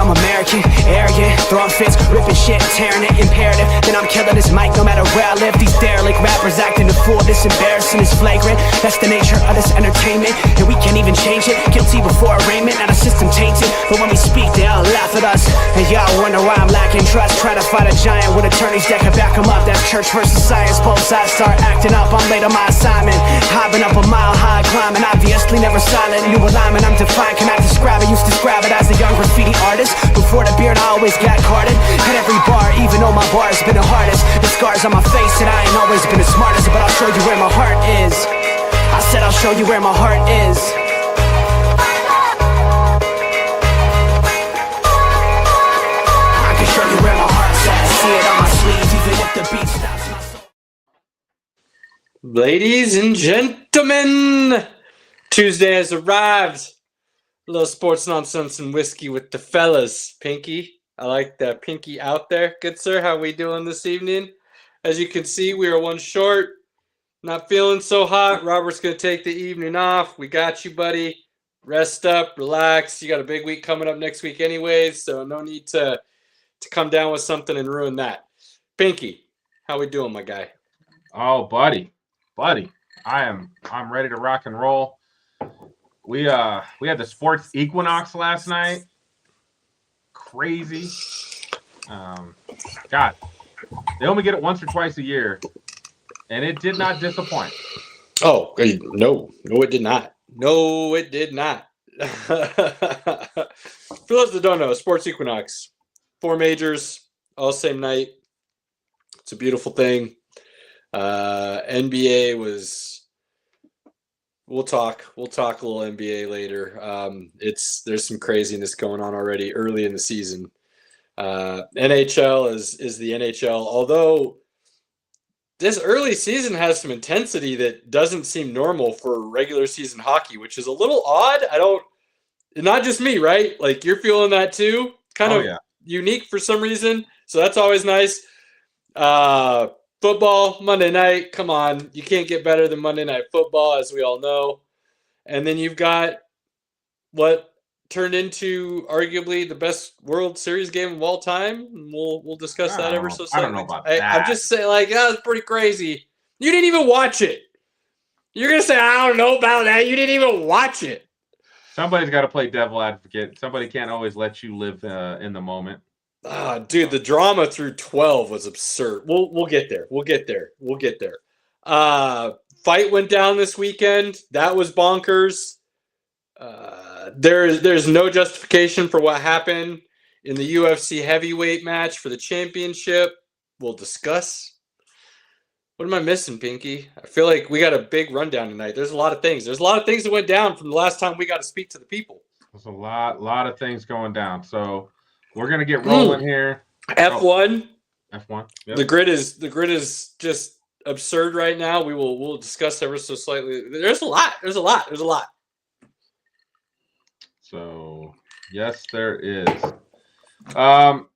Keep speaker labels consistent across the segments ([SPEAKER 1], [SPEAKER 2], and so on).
[SPEAKER 1] I'm American, arrogant, throwing fits, ripping shit, tearing it, imperative. Then I'm killing this mic no matter where I live. These derelict rappers acting a fool, this embarrassing is flagrant. That's the nature of this entertainment, and we can't even change it. Guilty before arraignment, now the system tainted. But when we speak, they all laugh at us. And y'all wonder why I'm lacking trust. Try to fight a giant with attorneys that can back them up. That's church versus science, both sides start acting up. I'm late on my assignment, hopping up a mile high, climbing, obviously never silent. New alignment, I'm defined, cannot describe it. Used to describe it as a young graffiti artist. Before the beard, I always got carded. At every bar, even though my bar has been the hardest. The scars on my face said I ain't always been the smartest. But I'll show you where my heart is. I said I'll show you where my heart is. I can show you where my heart's at. See it on my sleeve, even if the beat stops my soul.
[SPEAKER 2] Ladies and gentlemen, Tuesday has arrived. A little sports nonsense and whiskey with the fellas. Pinky, I like that pinky out there. Good sir, how we doing this evening? As you can see, we are one short. Not feeling so hot. Robert's going to take the evening off. We got you, buddy. Rest up, relax. You got a big week coming up next week anyways, so no need to come down with something and ruin that. Pinky, how we doing, my guy?
[SPEAKER 3] Oh, buddy, I'm ready to rock and roll. We had the sports equinox last night. Crazy. God, they only get it once or twice a year, and it did not disappoint.
[SPEAKER 2] Oh, no, it did not. No, it did not. For those that don't know, sports equinox, 4 majors, all same night. It's a beautiful thing. NBA was. We'll talk a little NBA later. There's some craziness going on already early in the season. NHL is the NHL, although this early season has some intensity that doesn't seem normal for regular season hockey, which is a little odd. Not just me, right? Like you're feeling that too. Kind of unique for some reason. So that's always nice. Football, Monday night, come on. You can't get better than Monday Night Football, as we all know. And then you've got what turned into arguably the best World Series game of all time. We'll discuss that ever so slightly.
[SPEAKER 3] I don't know about that.
[SPEAKER 2] I'm just saying, it's pretty crazy. You didn't even watch it. You're going to say, I don't know about that. You didn't even watch it.
[SPEAKER 3] Somebody's got to play devil advocate. Somebody can't always let you live in the moment.
[SPEAKER 2] Dude, the drama through 12 was absurd. We'll get there. Fight went down this weekend. That was bonkers. There's no justification for what happened in the UFC heavyweight match for the championship. We'll discuss. What am I missing, Pinky? I feel like we got a big rundown tonight. There's a lot of things. There's a lot of things that went down from the last time we got to speak to the people.
[SPEAKER 3] There's a lot of things going down. So we're gonna get rolling here.
[SPEAKER 2] F1.
[SPEAKER 3] F1. Yep.
[SPEAKER 2] The grid is just absurd right now. We'll discuss ever so slightly. There's a lot.
[SPEAKER 3] So yes, there is. All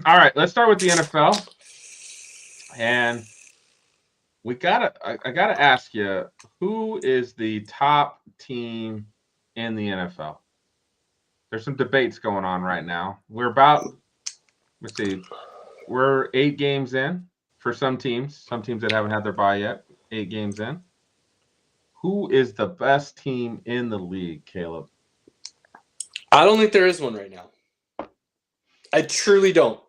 [SPEAKER 3] right, let's start with the NFL. And I gotta ask you, who is the top team in the NFL? There's some debates going on right now. We're 8 games in for some teams that haven't had their bye yet. 8 games in. Who is the best team in the league, Caleb?
[SPEAKER 2] I don't think there is one right now. I truly don't.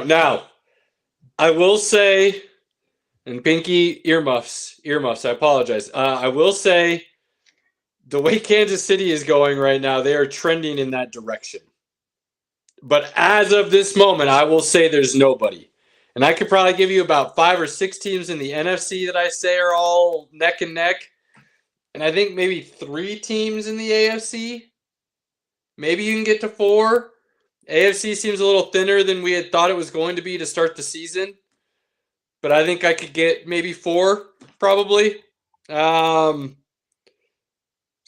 [SPEAKER 2] Now, I will say, and Pinky, earmuffs, I apologize. I will say, the way Kansas City is going right now, they are trending in that direction. But as of this moment, I will say there's nobody. And I could probably give you about 5 or 6 teams in the NFC that I say are all neck and neck. And I think maybe 3 teams in the AFC. Maybe you can get to 4. AFC seems a little thinner than we had thought it was going to be to start the season. But I think I could get maybe 4, probably.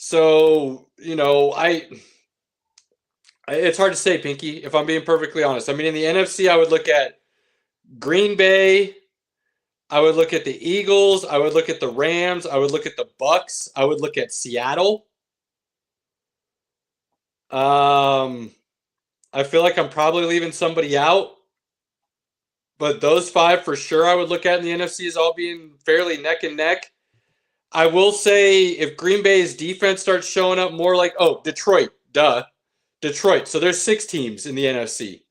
[SPEAKER 2] So, it's hard to say, Pinky, if I'm being perfectly honest. I mean, in the NFC, I would look at Green Bay. I would look at the Eagles. I would look at the Rams. I would look at the Bucks. I would look at Seattle. I feel like I'm probably leaving somebody out. But those 5 for sure I would look at in the NFC as all being fairly neck and neck. I will say if Green Bay's defense starts showing up more like, Detroit, Detroit. So there's 6 teams in the NFC.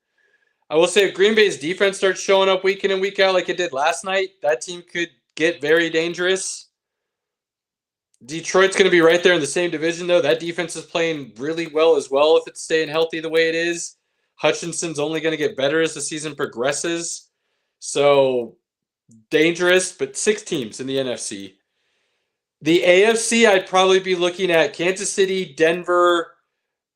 [SPEAKER 2] I will say if Green Bay's defense starts showing up week in and week out like it did last night, that team could get very dangerous. Detroit's going to be right there in the same division, though. That defense is playing really well as well if it's staying healthy the way it is. Hutchinson's only going to get better as the season progresses. So dangerous, but 6 teams in the NFC. The AFC, I'd probably be looking at Kansas City, Denver.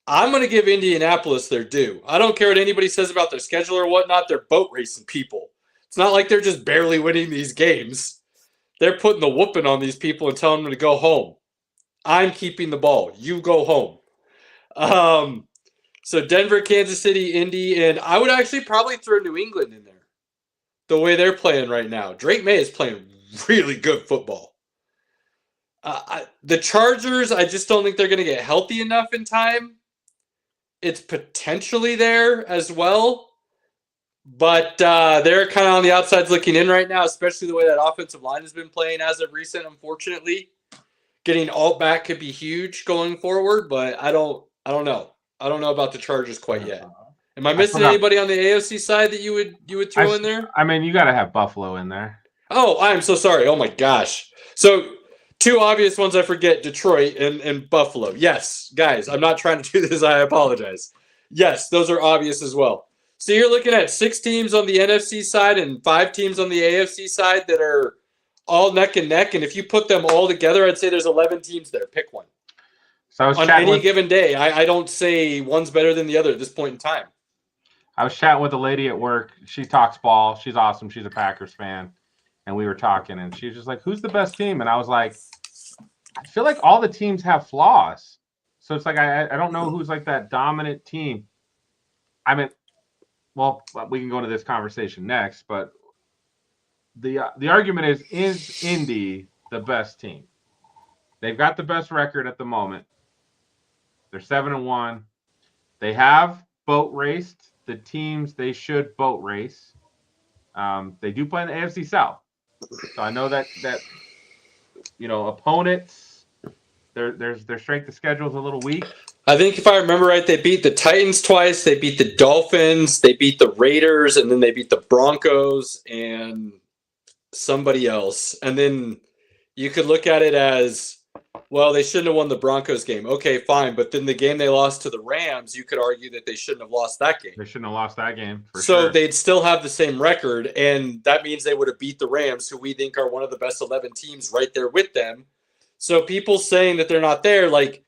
[SPEAKER 2] I'm going to give Indianapolis their due. I don't care what anybody says about their schedule or whatnot. They're boat racing people. It's not like they're just barely winning these games. They're putting the whooping on these people and telling them to go home. I'm keeping the ball. You go home. So Denver, Kansas City, Indy, and I would actually probably throw New England in there. The way they're playing right now. Drake Maye is playing really good football. The Chargers, I just don't think they're going to get healthy enough in time. It's potentially there as well. But they're kind of on the outsides looking in right now, especially the way that offensive line has been playing as of recent, unfortunately. Getting Alt back could be huge going forward, but I don't know. I don't know about the Chargers quite yet. Am I missing anybody on the AFC side that you would throw in there?
[SPEAKER 3] I mean, you got to have Buffalo in there.
[SPEAKER 2] Oh, I am so sorry. Oh, my gosh. So 2 obvious ones I forget, Detroit and Buffalo. Yes, guys, I'm not trying to do this. I apologize. Yes, those are obvious as well. So you're looking at 6 teams on the NFC side and 5 teams on the AFC side that are all neck and neck. And if you put them all together, I'd say there's 11 teams there. Pick one.
[SPEAKER 3] So
[SPEAKER 2] on any given day, I don't say one's better than the other at this point in time.
[SPEAKER 3] I was chatting with a lady at work. She talks ball. She's awesome. She's a Packers fan. And we were talking, and she was just like, who's the best team? And I was like, I feel like all the teams have flaws. So it's like, I don't know who's like that dominant team. I mean, well, we can go into this conversation next, but the argument is Indy the best team? They've got the best record at the moment. They're 7-1. They have boat raced the teams they should boat race. They do play in the AFC South. So I know that opponents, their strength of schedule is a little weak.
[SPEAKER 2] I think if I remember right, they beat the Titans twice, they beat the Dolphins, they beat the Raiders, and then they beat the Broncos and somebody else. And then you could look at it as, well, they shouldn't have won the Broncos game. Okay, fine. But then the game they lost to the Rams, you could argue that they shouldn't have lost that game.
[SPEAKER 3] They shouldn't have lost that game.
[SPEAKER 2] So they'd still have the same record, and that means they would have beat the Rams, who we think are one of the best 11 teams right there with them. So people saying that they're not there, like,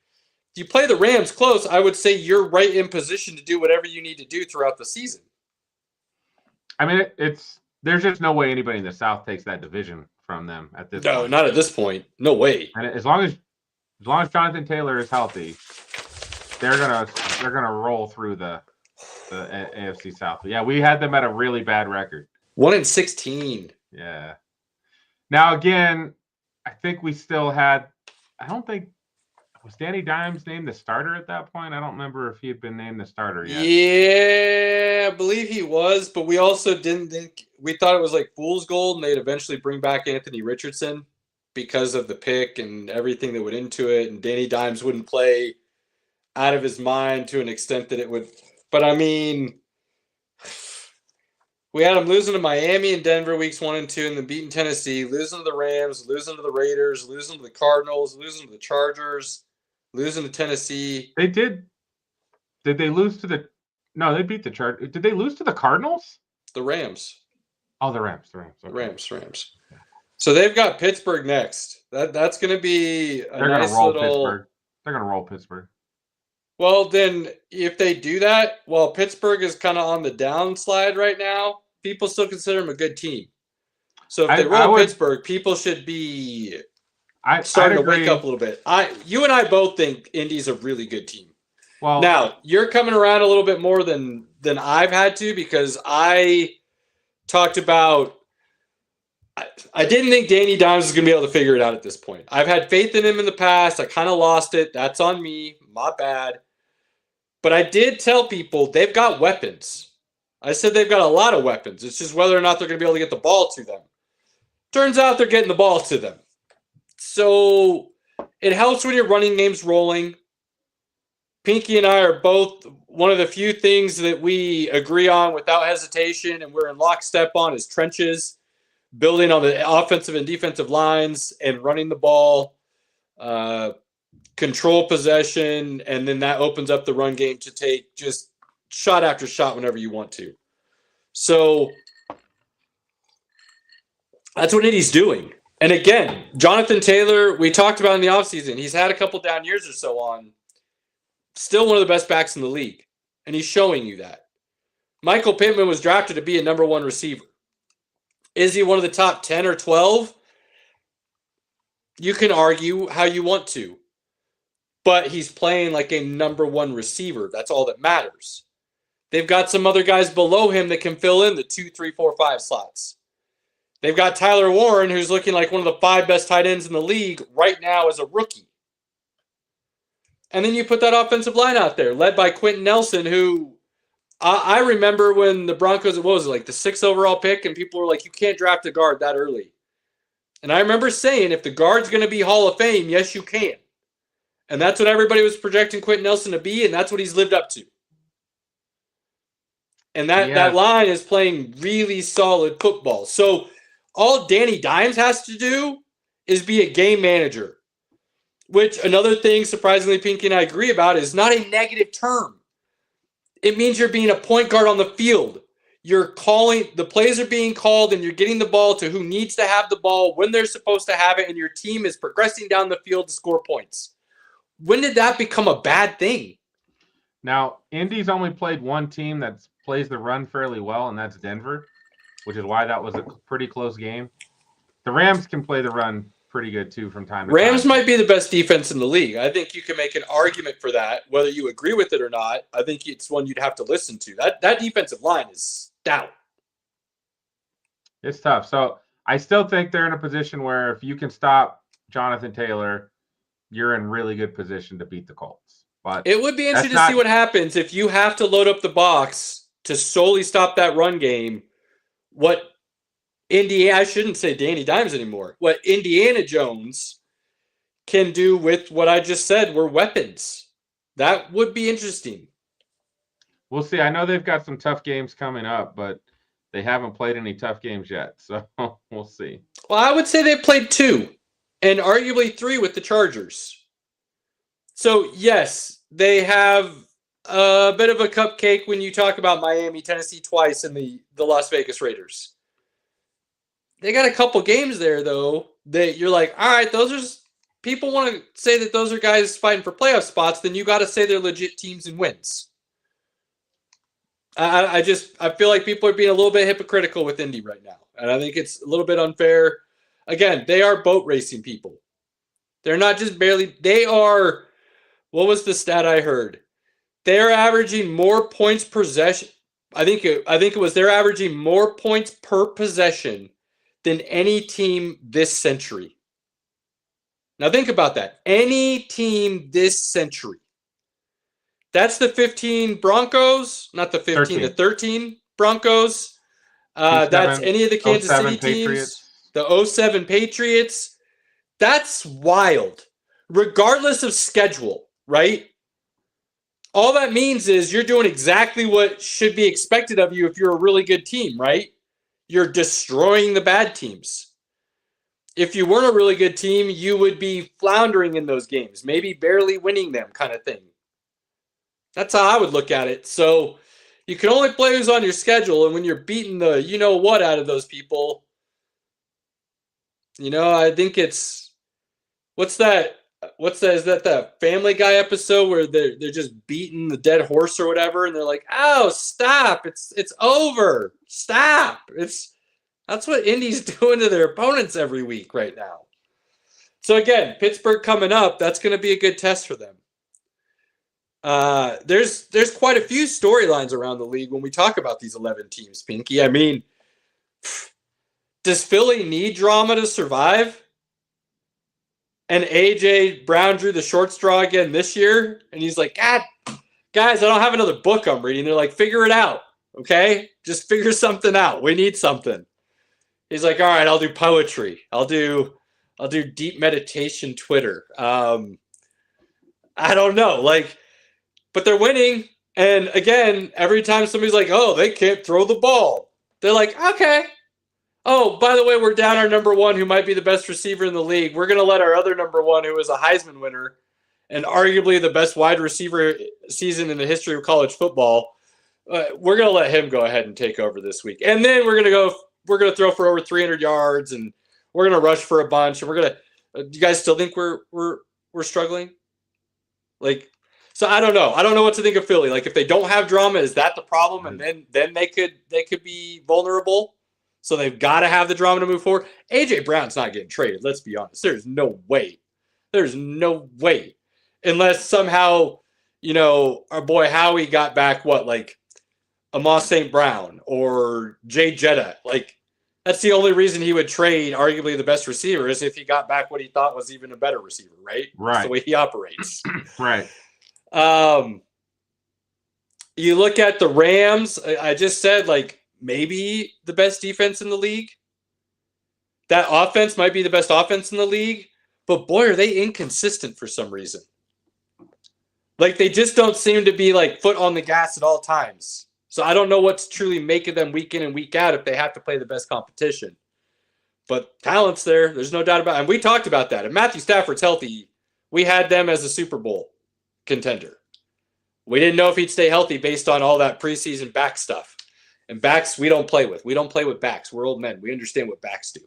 [SPEAKER 2] if you play the Rams close, I would say you're right in position to do whatever you need to do throughout the season.
[SPEAKER 3] I mean, there's just no way anybody in the South takes that division from them at this point.
[SPEAKER 2] No, not at this point. No way.
[SPEAKER 3] And as long as Jonathan Taylor is healthy, they're gonna roll through the AFC South. But yeah, we had them at a really bad record.
[SPEAKER 2] 1-16.
[SPEAKER 3] Yeah. Now again, I think we still had. I don't think. Was Danny Dimes named the starter at that point? I don't remember if he had been named the starter yet.
[SPEAKER 2] Yeah, I believe he was, but we also didn't think – we thought it was like fool's gold, and they'd eventually bring back Anthony Richardson because of the pick and everything that went into it, and Danny Dimes wouldn't play out of his mind to an extent that it would – but, I mean, we had him losing to Miami and Denver weeks 1 and 2, and then beating Tennessee, losing to the Rams, losing to the Raiders, losing to the Cardinals, losing to the Chargers – losing to Tennessee.
[SPEAKER 3] They did. Did they lose to the? No, they beat the Chargers. Did they lose to the Cardinals?
[SPEAKER 2] The Rams.
[SPEAKER 3] Oh, the Rams. The Rams.
[SPEAKER 2] Okay. Rams. So they've got Pittsburgh next. That's going to be a nice little.
[SPEAKER 3] Pittsburgh. They're going to roll Pittsburgh.
[SPEAKER 2] Well, then, if they do that, while Pittsburgh is kind of on the downslide right now, people still consider them a good team. So if they roll Pittsburgh, people should be. Starting to wake up a little bit. You and I both think Indy's a really good team. Well, now you're coming around a little bit more than I've had to, because I talked about. I didn't think Danny Dimes was going to be able to figure it out at this point. I've had faith in him in the past. I kind of lost it. That's on me. My bad. But I did tell people they've got weapons. I said they've got a lot of weapons. It's just whether or not they're going to be able to get the ball to them. Turns out they're getting the ball to them. So it helps when your running game's rolling. Pinky and I are both one of the few things that we agree on without hesitation, and we're in lockstep on is trenches, building on the offensive and defensive lines, and running the ball, control possession, and then that opens up the run game to take just shot after shot whenever you want to. So that's what Indy's doing. And again, Jonathan Taylor, we talked about in the offseason, he's had a couple down years or so on. Still one of the best backs in the league. And he's showing you that. Michael Pittman was drafted to be a number 1 receiver. Is he one of the top 10 or 12? You can argue how you want to. But he's playing like a number 1 receiver. That's all that matters. They've got some other guys below him that can fill in the 2, 3, 4, 5 slots. They've got Tyler Warren, who's looking like one of the 5 best tight ends in the league right now as a rookie. And then you put that offensive line out there, led by Quentin Nelson, who I remember when the Broncos, what was it, like the 6th overall pick, and people were like, you can't draft a guard that early. And I remember saying, if the guard's going to be Hall of Fame, yes, you can. And that's what everybody was projecting Quentin Nelson to be, and that's what he's lived up to. And that line is playing really solid football. So all Danny Dimes has to do is be a game manager. Which another thing, surprisingly, Pinky and I agree about, is not a negative term. It means you're being a point guard on the field. You're calling, the plays are being called, and you're getting the ball to who needs to have the ball when they're supposed to have it, and your team is progressing down the field to score points. When did that become a bad thing?
[SPEAKER 3] Now, Indy's only played one team that plays the run fairly well, and that's Denver, which is why that was a pretty close game. The Rams can play the run pretty good too from time to time.
[SPEAKER 2] Rams might be the best defense in the league. I think you can make an argument for that, whether you agree with it or not. I think it's one you'd have to listen to. That defensive line is stout.
[SPEAKER 3] It's tough. So I still think they're in a position where if you can stop Jonathan Taylor, you're in really good position to beat the Colts. But
[SPEAKER 2] it would be interesting to see what happens if you have to load up the box to solely stop that run game. What Indiana, I shouldn't say Danny Dimes anymore. What Indiana Jones can do with what I just said were weapons. That would be interesting.
[SPEAKER 3] We'll see. I know they've got some tough games coming up, but they haven't played any tough games yet. So we'll see.
[SPEAKER 2] Well, I would say they've played 2 and arguably 3 with the Chargers. So, yes, they have a bit of a cupcake when you talk about Miami, Tennessee twice, and the Las Vegas Raiders. They got a couple games there, though, that you're like, all right, those are people want to say that those are guys fighting for playoff spots, then you got to say they're legit teams and wins. I feel like people are being a little bit hypocritical with Indy right now, and I think it's a little bit unfair. Again, they are boat racing people. They're not just barely. They are. What was the stat I heard? They're averaging more points per possession. I think it was they're averaging more points per possession than any team this century. Now think about that. Any team this century. That's the 15 Broncos, not the 15, 13. The 13 Broncos. That's any of the Kansas City teams. Patriots. The 07 Patriots. That's wild. Regardless of schedule, right? All that means is you're doing exactly what should be expected of you if you're a really good team, right? You're destroying the bad teams. If you weren't a really good team, you would be floundering in those games, maybe barely winning them kind of thing. That's how I would look at it. So you can only play who's on your schedule, and when you're beating the you-know-what out of those people, I think it's what's that? Is that the Family Guy episode where they're just beating the dead horse or whatever, and they're like, "Oh, stop! It's over! Stop!" That's what Indy's doing to their opponents every week right now. So again, Pittsburgh coming up, that's going to be a good test for them. There's quite a few storylines around the league when we talk about these 11 teams, Pinky. I mean, does Philly need drama to survive? And A.J. Brown drew the short straw again this year, and he's like, God, guys, I don't have another book I'm reading. They're like, figure it out. Okay? Just figure something out. We need something. He's like, all right, I'll do poetry. I'll do deep meditation Twitter. I don't know. Like, but they're winning. And again, every time somebody's like, oh, they can't throw the ball, they're like, okay. Oh, by the way, we're down our number one, who might be the best receiver in the league. We're going to let our other number one, who is a Heisman winner and arguably the best wide receiver season in the history of college football, we're going to let him go ahead and take over this week. And then we're going to throw for over 300 yards, and we're going to rush for a bunch. And we're going to. Do you guys still think we're struggling? Like, so I don't know. I don't know what to think of Philly. Like, if they don't have drama, is that the problem? And then they could be vulnerable. So they've got to have the drama to move forward. AJ Brown's not getting traded. Let's be honest. There's no way. There's no way, unless somehow, our boy Howie got back like Amos St. Brown or Jay Jetta. Like, that's the only reason he would trade arguably the best receiver, is if he got back what he thought was even a better receiver, right?
[SPEAKER 3] Right.
[SPEAKER 2] That's the way he operates.
[SPEAKER 3] Right.
[SPEAKER 2] You look at the Rams. I just said, like, maybe the best defense in the league. That offense might be the best offense in the league, but boy, are they inconsistent for some reason. Like, they just don't seem to be like foot on the gas at all times. So I don't know what's truly making them week in and week out if they have to play the best competition. But talent's there. There's no doubt about it. And we talked about that. If Matthew Stafford's healthy, we had them as a Super Bowl contender. We didn't know if he'd stay healthy based on all that preseason back stuff. And backs we don't play with. We don't play with backs. We're old men. We understand what backs do.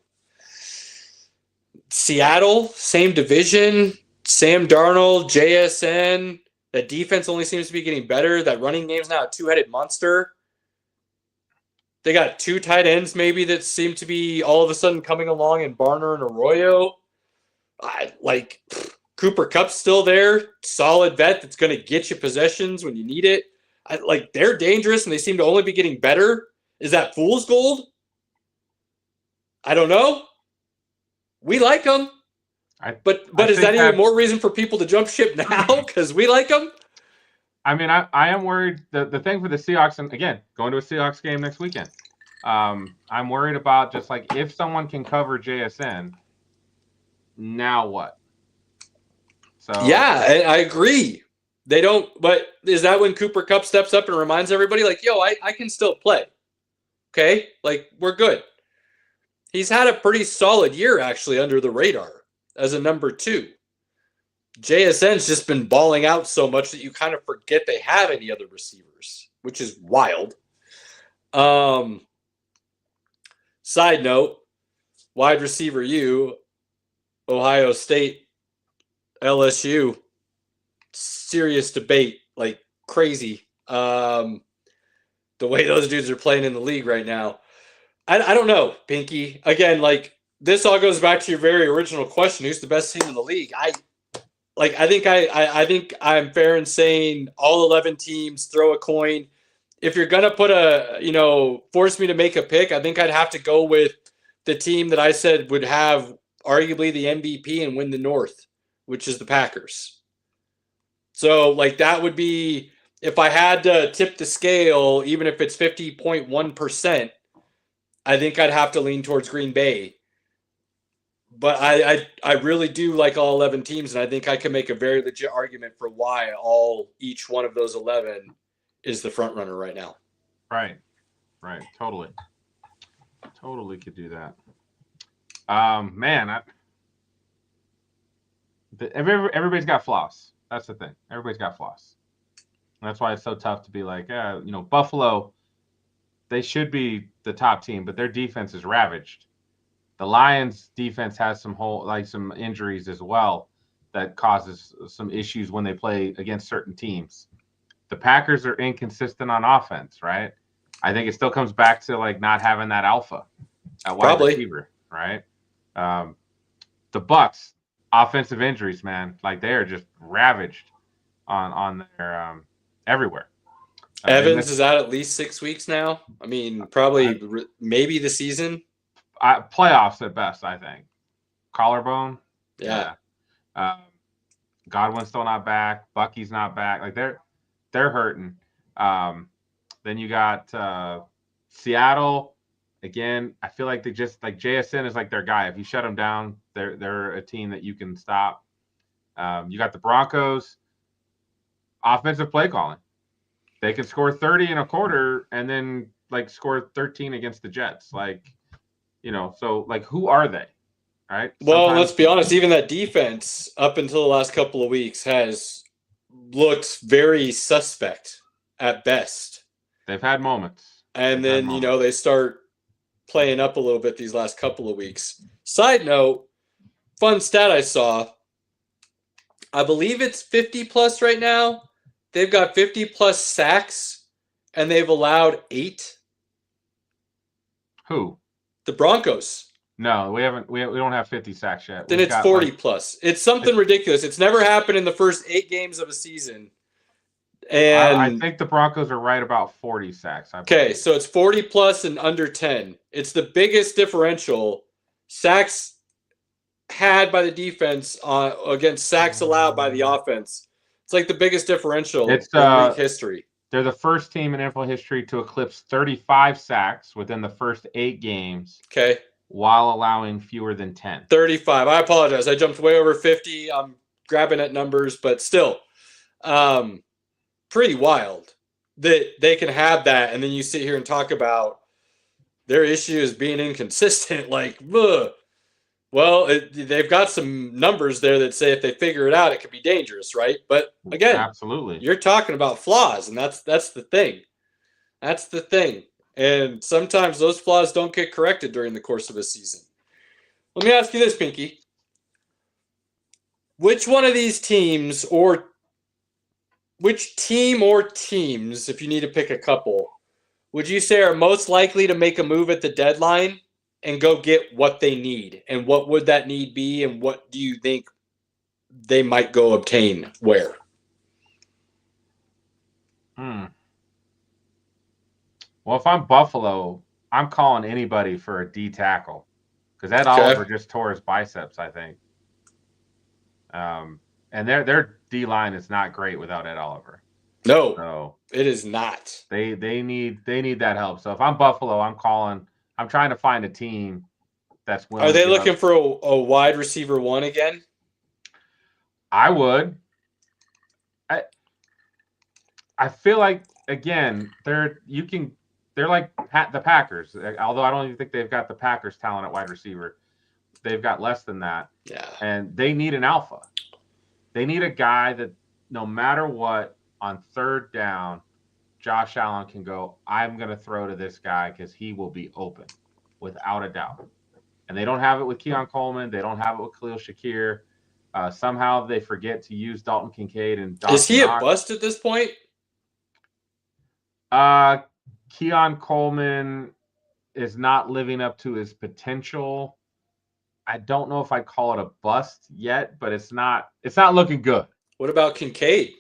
[SPEAKER 2] Seattle, same division. Sam Darnold, JSN. That defense only seems to be getting better. That running game's now a two-headed monster. They got two tight ends maybe that seem to be all of a sudden coming along in Barner and Arroyo. Cooper Kupp's still there. Solid vet that's going to get you possessions when you need it. They're dangerous, and they seem to only be getting better. Is that fool's gold? I don't know. We like them. But is that even more reason for people to jump ship now because we like them?
[SPEAKER 3] I mean, I am worried. The thing for the Seahawks, and again, going to a Seahawks game next weekend, I'm worried about just like if someone can cover JSN, now what? So
[SPEAKER 2] yeah, I agree. They don't. But is that when Cooper Kupp steps up and reminds everybody, like, yo, I can still play. Okay, like, we're good. He's had a pretty solid year actually under the radar as a number 2. JSN's just been balling out so much that you kind of forget they have any other receivers, which is wild. Side note, wide receiver Ohio State, LSU, serious debate, like crazy. The way those dudes are playing in the league right now. I don't know, Pinky. Again, like, this all goes back to your very original question: who's the best team in the league? I think I'm fair in saying all 11 teams throw a coin. If you're gonna force me to make a pick, I think I'd have to go with the team that I said would have arguably the MVP and win the North, which is the Packers. So, like, that would be, if I had to tip the scale, even if it's 50.1%, I think I'd have to lean towards Green Bay. But I really do like all 11 teams, and I think I can make a very legit argument for why each one of those 11 is the front runner right now.
[SPEAKER 3] Right. Totally could do that. Everybody's got flaws. That's the thing. Everybody's got flaws. And that's why it's so tough to be like, Buffalo, they should be the top team, but their defense is ravaged. The Lions defense has some injuries as well that causes some issues when they play against certain teams. The Packers are inconsistent on offense, right? I think it still comes back to like not having that alpha at wide receiver, right? The Bucks, offensive injuries, man, like they are just ravaged on their everywhere.
[SPEAKER 2] Evans is out at least 6 weeks now. I mean, probably maybe the season.
[SPEAKER 3] Playoffs at best, I think. Collarbone.
[SPEAKER 2] Yeah.
[SPEAKER 3] Godwin's still not back. Bucky's not back. Like they're hurting. Then you got Seattle. Again, I feel like they just like JSN is like their guy. If you shut them down, they're a team that you can stop. You got the Broncos. Offensive play calling. They can score 30 in a quarter and then like score 13 against the Jets. Like, so like who are they? Right?
[SPEAKER 2] Well, let's be honest, even that defense up until the last couple of weeks has looked very suspect at best.
[SPEAKER 3] They've had moments.
[SPEAKER 2] And then, they start playing up a little bit these last couple of weeks. Side note, fun stat I saw, I believe it's 50 plus right now. They've got 50 plus sacks, and they've allowed 8.
[SPEAKER 3] Who?
[SPEAKER 2] The Broncos.
[SPEAKER 3] No, we haven't. We don't have 50 sacks yet.
[SPEAKER 2] Then it's 40 plus. It's something ridiculous. It's never happened in the first 8 games of a season. And
[SPEAKER 3] I think the Broncos are right about 40 sacks.
[SPEAKER 2] Okay, so it's 40 plus and under 10. It's the biggest differential. Sacks had by the defense against sacks allowed by the offense. It's like the biggest differential in league history.
[SPEAKER 3] They're the first team in NFL history to eclipse 35 sacks within the first 8 games.
[SPEAKER 2] Okay.
[SPEAKER 3] While allowing fewer than 10.
[SPEAKER 2] 35. I apologize. I jumped way over 50. I'm grabbing at numbers, but still. Pretty wild that they can have that, and then you sit here and talk about their issue is being inconsistent. Like, ugh. Well, they've got some numbers there that say if they figure it out, it could be dangerous, right? But again,
[SPEAKER 3] absolutely,
[SPEAKER 2] you're talking about flaws, and that's the thing. That's the thing. And sometimes those flaws don't get corrected during the course of a season. Let me ask you this, Pinky. Which one of these teams, or which team or teams, if you need to pick a couple, would you say are most likely to make a move at the deadline and go get what they need? And what would that need be? And what do you think they might go obtain where?
[SPEAKER 3] Well, if I'm Buffalo, I'm calling anybody for a D tackle because Ed Oliver just tore his biceps, I think. And their D line is not great without Ed Oliver.
[SPEAKER 2] No,
[SPEAKER 3] so
[SPEAKER 2] it is not.
[SPEAKER 3] They need that help. So if I'm Buffalo, I'm trying to find a team that's willing.
[SPEAKER 2] Are they looking for a wide receiver 1 again?
[SPEAKER 3] I would. I feel like again they're like the Packers. Although I don't even think they've got the Packers talent at wide receiver. They've got less than that.
[SPEAKER 2] Yeah.
[SPEAKER 3] And they need an alpha. They need a guy that no matter what, on third down, Josh Allen can go, I'm going to throw to this guy because he will be open without a doubt. And they don't have it with Keon Coleman. They don't have it with Khalil Shakir. Somehow they forget to use Dalton Kincaid.
[SPEAKER 2] Is he a bust at this point?
[SPEAKER 3] Keon Coleman is not living up to his potential. I don't know if I'd call it a bust yet, but it's not looking good.
[SPEAKER 2] What about Kincaid?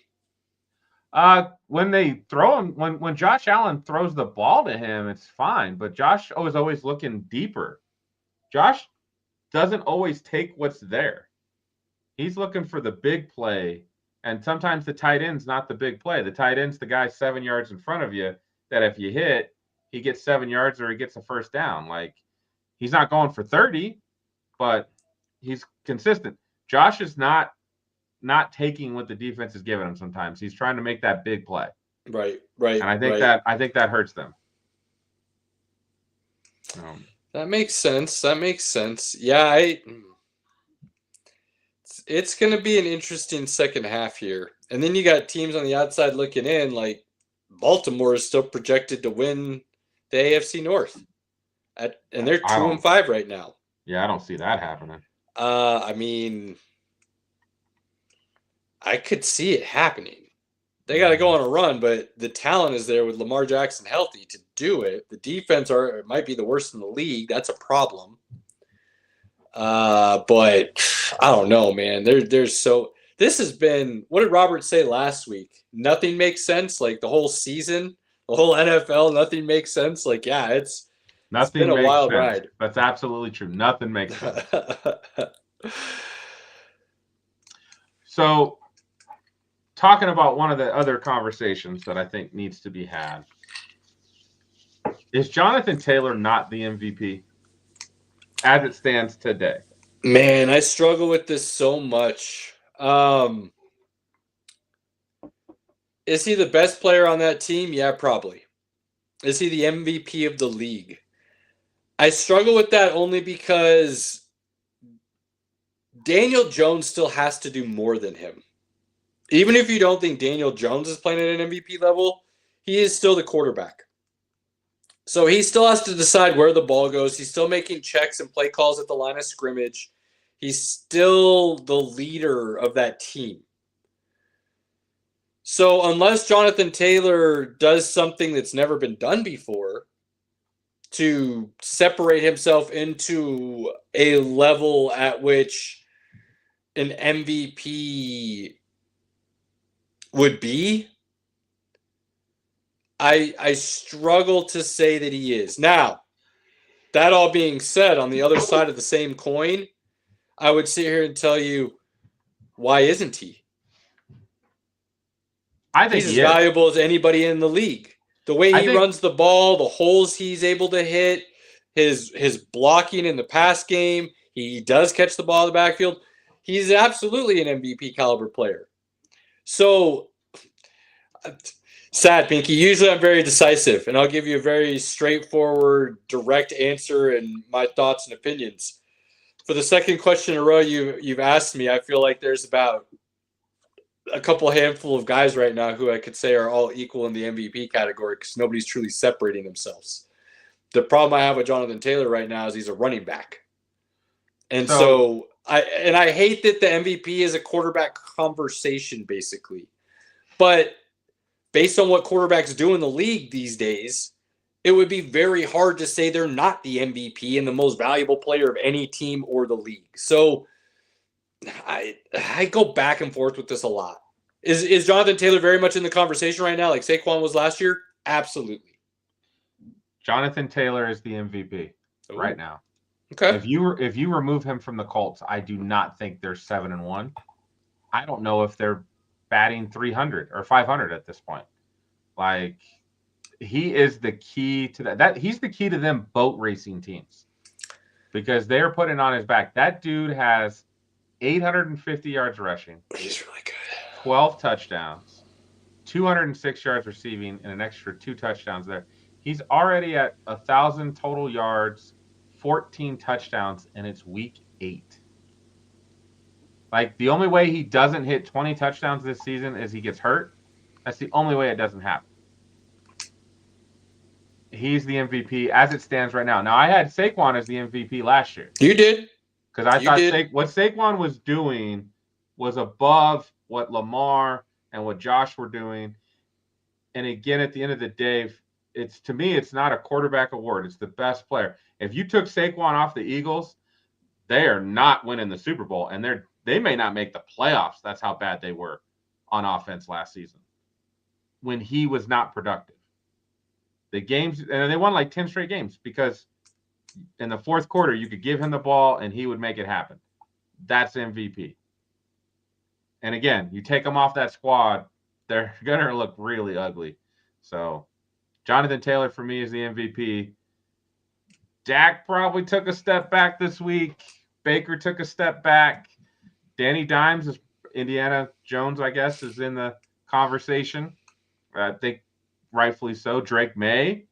[SPEAKER 3] When they throw him, when Josh Allen throws the ball to him, it's fine. But Josh is always looking deeper. Josh doesn't always take what's there. He's looking for the big play. And sometimes the tight end's not the big play. The tight end's the guy 7 yards in front of you that if you hit, he gets 7 yards or he gets a first down. Like, he's not going for 30, but he's consistent. Josh is not taking what the defense is giving him sometimes. He's trying to make that big play.
[SPEAKER 2] Right.
[SPEAKER 3] And I think that hurts them.
[SPEAKER 2] That makes sense. Yeah, it's going to be an interesting second half here. And then you got teams on the outside looking in, like Baltimore is still projected to win the AFC North. And they're 2-5 right now.
[SPEAKER 3] Yeah, I don't see that happening.
[SPEAKER 2] I mean, I could see it happening. They got to go on a run, but the talent is there with Lamar Jackson healthy to do it. The defense might be the worst in the league. That's a problem. But I don't know, man. This has been, what did Robert say last week? Nothing makes sense. Like the whole season, the whole NFL, nothing makes sense. Like, yeah, it's been a wild ride.
[SPEAKER 3] That's absolutely true. Nothing makes sense. So talking about one of the other conversations that I think needs to be had. Is Jonathan Taylor not the MVP as it stands today?
[SPEAKER 2] Man, I struggle with this so much. Is he the best player on that team? Yeah, probably. Is he the MVP of the league? I struggle with that only because Daniel Jones still has to do more than him. Even if you don't think Daniel Jones is playing at an MVP level, he is still the quarterback. So he still has to decide where the ball goes. He's still making checks and play calls at the line of scrimmage. He's still the leader of that team. So unless Jonathan Taylor does something that's never been done before to separate himself into a level at which an MVP would be, I struggle to say that he is. Now, that all being said, on the other side of the same coin, I would sit here and tell you, why isn't he?
[SPEAKER 3] I think
[SPEAKER 2] he's as valuable as anybody in the league. The way he runs the ball, the holes he's able to hit, his blocking in the pass game, he does catch the ball in the backfield. He's absolutely an MVP caliber player. So, sad, Pinky. Usually I'm very decisive, and I'll give you a very straightforward, direct answer and my thoughts and opinions. For the second question in a row you've asked me, I feel like there's about a couple handful of guys right now who I could say are all equal in the MVP category because nobody's truly separating themselves. The problem I have with Jonathan Taylor right now is he's a running back. And so I hate that the MVP is a quarterback conversation, basically. But based on what quarterbacks do in the league these days, it would be very hard to say they're not the MVP and the most valuable player of any team or the league. So I go back and forth with this a lot. Is Jonathan Taylor very much in the conversation right now, like Saquon was last year? Absolutely.
[SPEAKER 3] Jonathan Taylor is the MVP right now.
[SPEAKER 2] Okay.
[SPEAKER 3] If you remove him from the Colts, I do not think they're 7-1. I don't know if they're batting 300 or 500 at this point. Like, he is the key to that. He's the key to them boat racing teams because they're putting on his back. That dude has 850 yards rushing.
[SPEAKER 2] He's really good.
[SPEAKER 3] 12 touchdowns, 206 yards receiving, and an extra 2 touchdowns there. He's already at 1,000 total yards, 14 touchdowns, and it's week 8. Like, the only way he doesn't hit 20 touchdowns this season is he gets hurt. That's the only way it doesn't happen. He's the MVP as it stands right now. Now, I had Saquon as the MVP last year.
[SPEAKER 2] You did.
[SPEAKER 3] Because I thought what Saquon was doing was above what Lamar and what Josh were doing. And again, at the end of the day, to me, it's not a quarterback award. It's the best player. If you took Saquon off the Eagles, they are not winning the Super Bowl. And they may not make the playoffs. That's how bad they were on offense last season when he was not productive. The games, and they won like 10 straight games because in the fourth quarter, you could give him the ball and he would make it happen. That's MVP. And again, you take them off that squad, they're going to look really ugly. So Jonathan Taylor for me is the MVP. Dak probably took a step back this week. Baker took a step back. Danny Dimes is Indiana Jones, I guess, is in the conversation. I think rightfully so. Drake Maye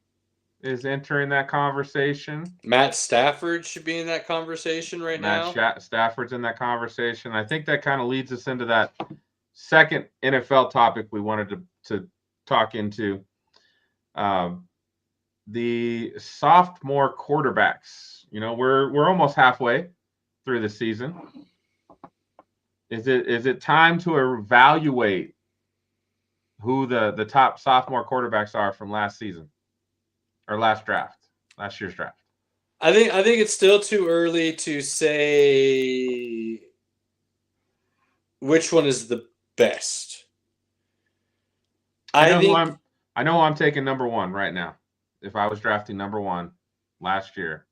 [SPEAKER 3] is entering that conversation.
[SPEAKER 2] Matt Stafford should be in that conversation now.
[SPEAKER 3] Matt Stafford's in that conversation. I think that kind of leads us into that second NFL topic we wanted to talk into. The sophomore quarterbacks. You know, we're almost halfway through the season. Is it time to evaluate who the top sophomore quarterbacks are from last season or last year's draft?
[SPEAKER 2] I think it's still too early to say which one is the best.
[SPEAKER 3] I know who I'm taking number 1 right now. If I was drafting number 1 last year,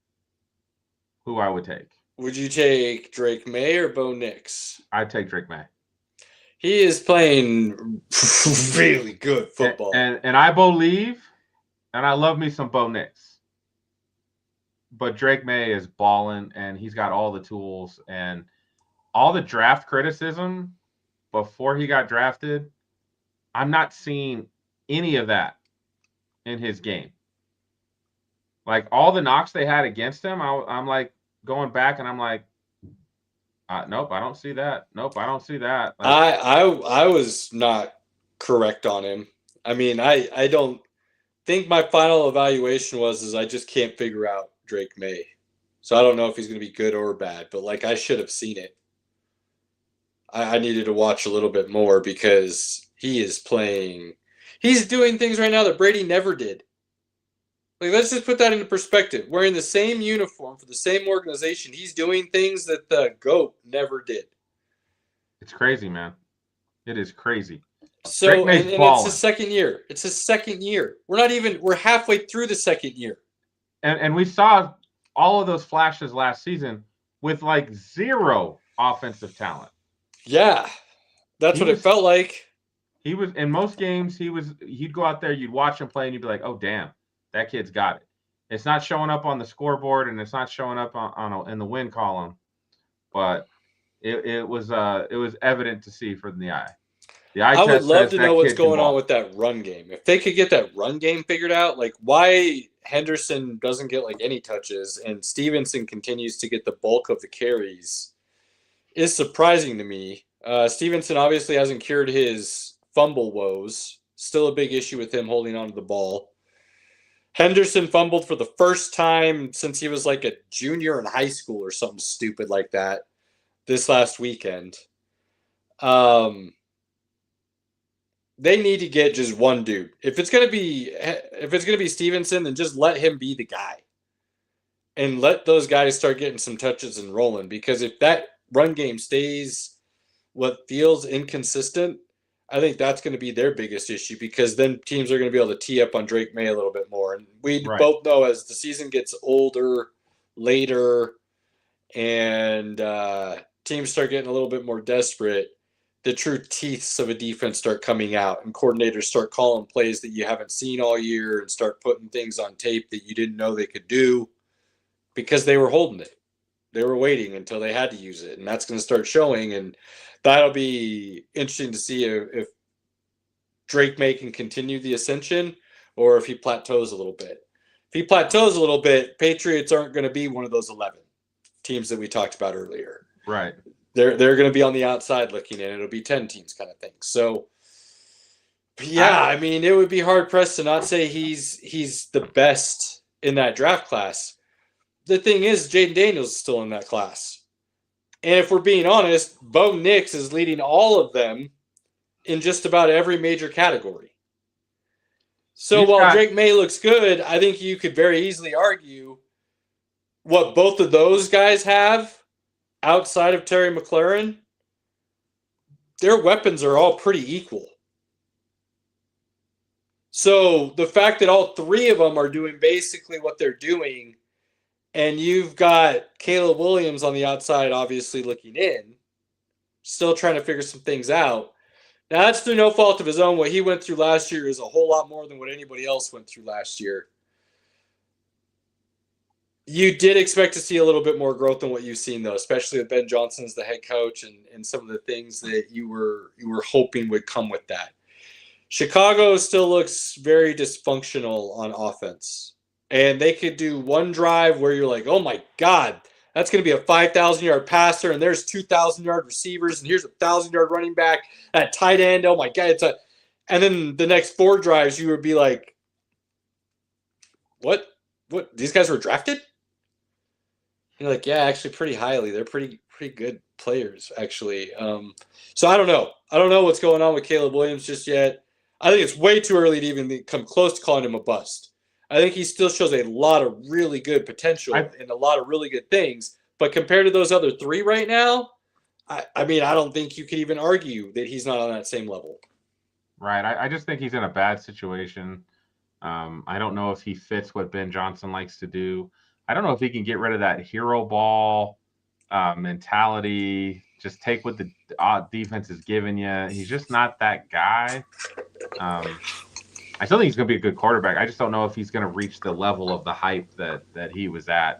[SPEAKER 3] who I would take.
[SPEAKER 2] Would you take Drake Maye or Bo Nix?
[SPEAKER 3] I'd take Drake Maye.
[SPEAKER 2] He is playing really good football.
[SPEAKER 3] And I believe, and I love me some Bo Nix, but Drake Maye is balling, and he's got all the tools and all the draft criticism before he got drafted. I'm not seeing any of that in his game. Like all the knocks they had against him, I'm like going back and I'm like, nope, I don't see that. Nope, I don't see that. Like,
[SPEAKER 2] I was not correct on him. I mean, I don't think my final evaluation is I just can't figure out Drake Maye. So I don't know if he's going to be good or bad, but like I should have seen it. I needed to watch a little bit more because he is playing. He's doing things right now that Brady never did. Like, let's just put that into perspective. Wearing the same uniform for the same organization, he's doing things that the GOAT never did.
[SPEAKER 3] It's crazy, man. It is crazy.
[SPEAKER 2] So, and it's his second year. It's his second year. We're halfway through the second year.
[SPEAKER 3] And we saw all of those flashes last season with like zero offensive talent.
[SPEAKER 2] Yeah, that's what it felt like.
[SPEAKER 3] He was in most games. He'd go out there, you'd watch him play, and you'd be like, "Oh, damn, that kid's got it." It's not showing up on the scoreboard, and it's not showing up in the win column, but it was evident to see from the eye. The eye
[SPEAKER 2] I
[SPEAKER 3] test
[SPEAKER 2] would love
[SPEAKER 3] says
[SPEAKER 2] to
[SPEAKER 3] that
[SPEAKER 2] know what's
[SPEAKER 3] kid can
[SPEAKER 2] going on
[SPEAKER 3] ball.
[SPEAKER 2] with that run game. If they could get that run game figured out, like why Henderson doesn't get like any touches and Stevenson continues to get the bulk of the carries is surprising to me. Stevenson obviously hasn't cured his fumble woes. Still a big issue with him holding onto the ball. Henderson fumbled for the first time since he was like a junior in high school or something stupid like that this last weekend. They need to get just one dude. If it's gonna be Stevenson, then just let him be the guy. And let those guys start getting some touches and rolling. Because if that run game stays what feels inconsistent, I think that's going to be their biggest issue because then teams are going to be able to tee up on Drake Maye a little bit more. And we both know as the season gets older, later, and teams start getting a little bit more desperate, the true teeths of a defense start coming out and coordinators start calling plays that you haven't seen all year and start putting things on tape that you didn't know they could do because they were holding it. They were waiting until they had to use it, and that's going to start showing, and that'll be interesting to see if Drake Maye can continue the ascension or if he plateaus a little bit. If he plateaus a little bit, Patriots aren't going to be one of those 11 teams that we talked about earlier.
[SPEAKER 3] Right.
[SPEAKER 2] They're going to be on the outside looking in. It'll be 10 teams kind of thing. So, yeah, I mean, it would be hard-pressed to not say he's the best in that draft class. The thing is, Jaden Daniels is still in that class. And if we're being honest, Bo Nix is leading all of them in just about every major category. So while Drake Maye looks good, I think you could very easily argue what both of those guys have outside of Terry McLaurin, their weapons are all pretty equal. So the fact that all three of them are doing basically what they're doing, and you've got Caleb Williams on the outside obviously looking in, still trying to figure some things out. Now, that's through no fault of his own. What he went through last year is a whole lot more than what anybody else went through last year. You did expect to see a little bit more growth than what you've seen, though, especially with Ben Johnson as the head coach and some of the things that you were hoping would come with that. Chicago still looks very dysfunctional on offense. And they could do one drive where you're like, oh, my God, that's going to be a 5,000-yard passer, and there's 2,000-yard receivers, and here's a 1,000-yard running back at tight end. Oh, my God. And then the next four drives, you would be like, what? These guys were drafted? You're like, yeah, actually pretty highly. They're pretty good players, actually. So I don't know. I don't know what's going on with Caleb Williams just yet. I think it's way too early to even come close to calling him a bust. I think he still shows a lot of really good potential and a lot of really good things. But compared to those other three right now, I mean, I don't think you could even argue that he's not on that same level.
[SPEAKER 3] Right. I just think he's in a bad situation. I don't know if he fits what Ben Johnson likes to do. I don't know if he can get rid of that hero ball mentality, just take what the defense is giving you. He's just not that guy. I still think he's going to be a good quarterback. I just don't know if he's going to reach the level of the hype that he was at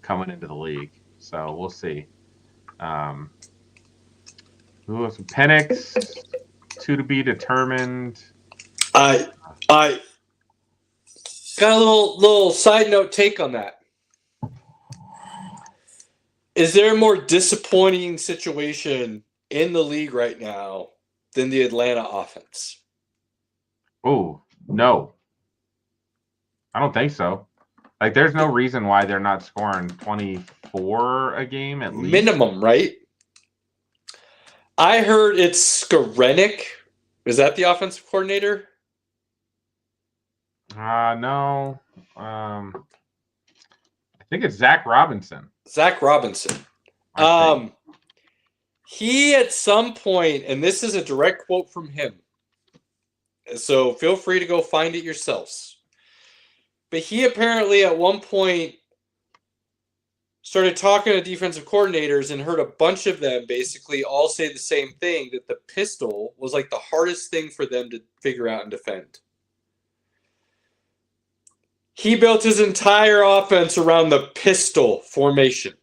[SPEAKER 3] coming into the league. So we'll see. Who else? Penix, to be determined.
[SPEAKER 2] I got a little side note take on that. Is there a more disappointing situation in the league right now than the Atlanta offense?
[SPEAKER 3] Oh, no. I don't think so. Like, there's no reason why they're not scoring 24 a game at least.
[SPEAKER 2] Minimum, right? I heard it's Skorenik. Is that the offensive coordinator?
[SPEAKER 3] No. I think it's Zach Robinson.
[SPEAKER 2] Zach Robinson. He at some point, and this is a direct quote from him, so feel free to go find it yourselves. But he apparently at one point started talking to defensive coordinators and heard a bunch of them basically all say the same thing, that the pistol was like the hardest thing for them to figure out and defend. He built his entire offense around the pistol formation.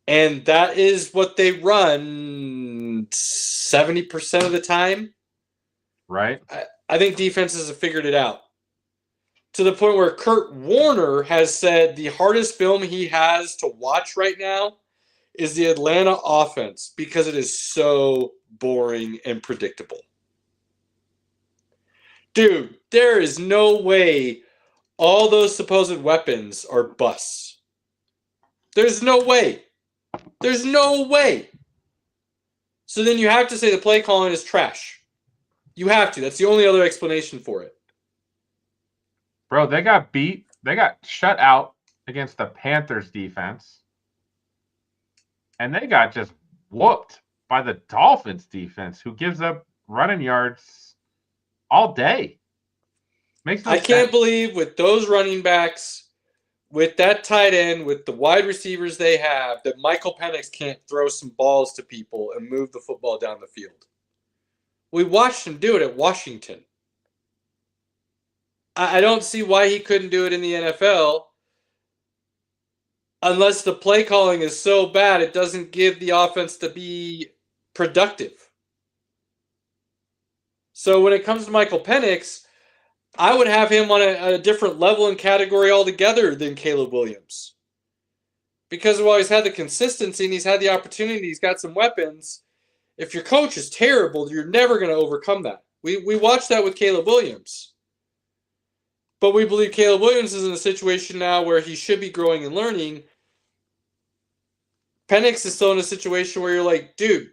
[SPEAKER 2] And that is what they run 70% of the time.
[SPEAKER 3] Right.
[SPEAKER 2] I think defenses have figured it out. To the point where Kurt Warner has said the hardest film he has to watch right now is the Atlanta offense because it is so boring and predictable. Dude, there is no way all those supposed weapons are busts. There's no way. There's no way. So then you have to say the play calling is trash. You have to. That's the only other explanation for it.
[SPEAKER 3] Bro, they got beat. They got shut out against the Panthers defense. And they got just whooped by the Dolphins defense, who gives up running yards all day. Makes no
[SPEAKER 2] I
[SPEAKER 3] sense.
[SPEAKER 2] can't believe with those running backs, with that tight end, with the wide receivers they have, that Michael Penix can't throw some balls to people and move the football down the field. We watched him do it at Washington. I don't see why he couldn't do it in the NFL unless the play calling is so bad it doesn't give the offense to be productive. So when it comes to Michael Penix, I would have him on a different level and category altogether than Caleb Williams. Because while he's had the consistency and he's had the opportunity, he's got some weapons, if your coach is terrible, you're never going to overcome that. We watched that with Caleb Williams. But we believe Caleb Williams is in a situation now where he should be growing and learning. Penix is still in a situation where you're like, dude,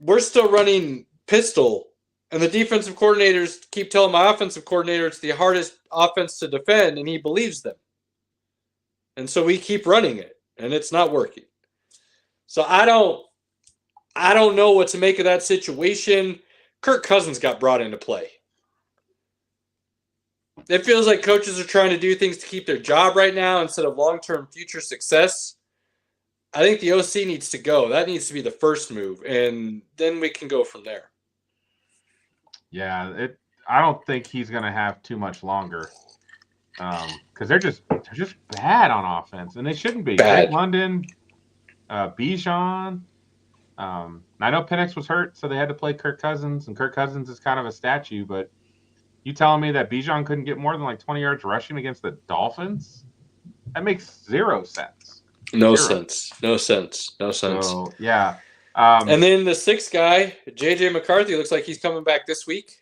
[SPEAKER 2] we're still running pistol. And the defensive coordinators keep telling my offensive coordinator it's the hardest offense to defend, and he believes them. And so we keep running it, and it's not working. So I don't know what to make of that situation. Kirk Cousins got brought into play. It feels like coaches are trying to do things to keep their job right now instead of long-term future success. I think the OC needs to go. That needs to be the first move, and then we can go from there.
[SPEAKER 3] Yeah, I don't think he's going to have too much longer because they're just bad on offense, and they shouldn't be.
[SPEAKER 2] Bad.
[SPEAKER 3] Greg London, Bijan. I know Penix was hurt, so they had to play Kirk Cousins, and Kirk Cousins is kind of a statue, but you telling me that Bijan couldn't get more than like 20 yards rushing against the Dolphins? That makes zero sense.
[SPEAKER 2] No sense.
[SPEAKER 3] So, yeah.
[SPEAKER 2] And then the sixth guy, J.J. McCarthy, looks like he's coming back this week.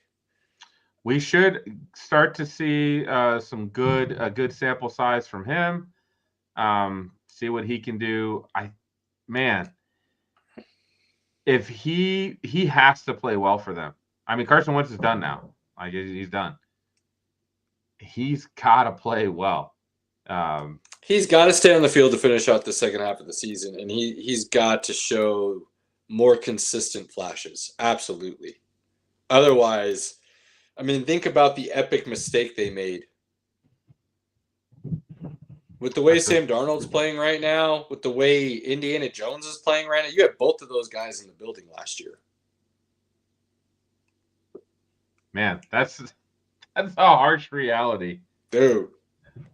[SPEAKER 3] We should start to see some good sample size from him. See what he can do. If he has to play well for them. I mean, Carson Wentz is done now. He's done. He's got to play well.
[SPEAKER 2] He's got to stay on the field to finish out the second half of the season, and he's got to show more consistent flashes. Absolutely. Otherwise, I mean, think about the epic mistake they made With the way Sam Darnold's playing right now, with the way Indiana Jones is playing right now, you had both of those guys in the building last year.
[SPEAKER 3] Man, that's a harsh reality.
[SPEAKER 2] Dude.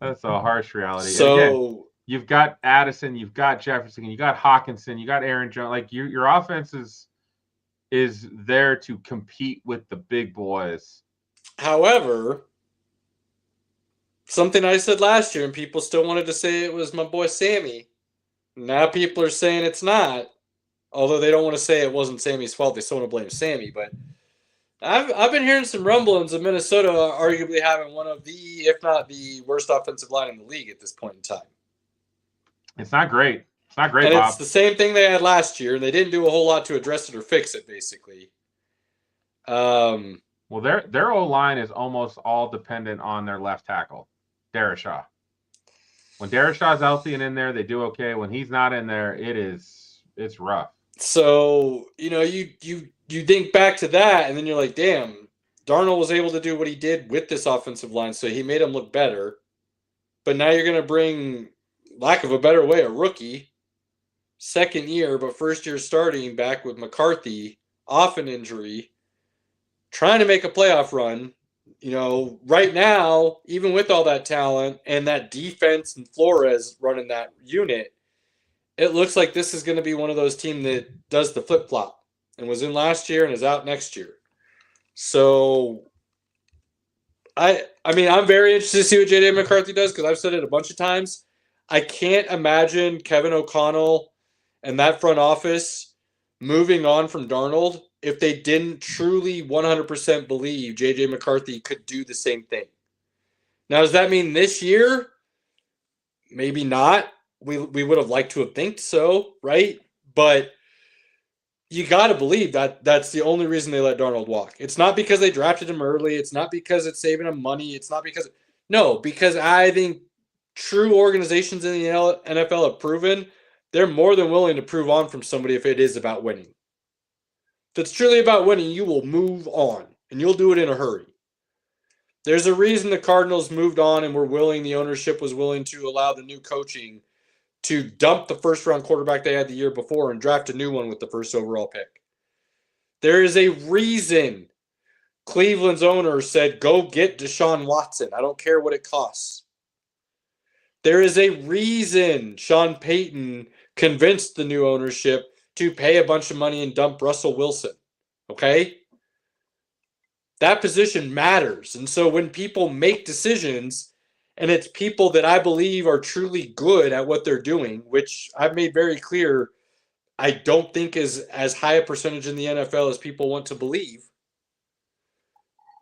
[SPEAKER 3] That's a harsh reality.
[SPEAKER 2] So,
[SPEAKER 3] and again, you've got Addison, you've got Jefferson, you got Hawkinson, you got Aaron Jones. Like your offense is there to compete with the big boys.
[SPEAKER 2] However, something I said last year, and people still wanted to say it was my boy Sammy. Now people are saying it's not. Although they don't want to say it wasn't Sammy's fault. They still want to blame Sammy. But I've been hearing some rumblings of Minnesota arguably having one of the, if not the worst offensive line in the league at this point in time.
[SPEAKER 3] It's not great. It's not great,
[SPEAKER 2] and
[SPEAKER 3] Bob.
[SPEAKER 2] It's the same thing they had last year, and they didn't do a whole lot to address it or fix it, basically.
[SPEAKER 3] Well, their O-line is almost all dependent on their left tackle, Darashaw. When Darashaw's healthy and in there, they do okay. When he's not in there, it's rough.
[SPEAKER 2] So, you think back to that, and then you're like, damn, Darnold was able to do what he did with this offensive line, so he made him look better. But now you're going to bring, lack of a better way, a rookie, second year, but first year starting back with McCarthy, off an injury, trying to make a playoff run. Right now, even with all that talent and that defense and Flores running that unit, it looks like this is going to be one of those teams that does the flip-flop and was in last year and is out next year. So, I'm very interested to see what J.J. McCarthy does because I've said it a bunch of times. I can't imagine Kevin O'Connell and that front office moving on from Darnold if they didn't truly 100% believe J.J. McCarthy could do the same thing. Now, does that mean this year? Maybe not. We would have liked to have think so, right? But you got to believe that that's the only reason they let Darnold walk. It's not because they drafted him early. It's not because it's saving him money. It's not because – no, because I think true organizations in the NFL have proven they're more than willing to prove on from somebody if it is about winning. If it's truly about winning, you will move on, and you'll do it in a hurry. There's a reason the Cardinals moved on and the ownership was willing to allow the new coaching to dump the first-round quarterback they had the year before and draft a new one with the first overall pick. There is a reason Cleveland's owner said, go get Deshaun Watson. I don't care what it costs. There is a reason Sean Payton convinced the new ownership to pay a bunch of money and dump Russell Wilson. Okay? That position matters. And so when people make decisions, and it's people that I believe are truly good at what they're doing, which I've made very clear I don't think is as high a percentage in the NFL as people want to believe,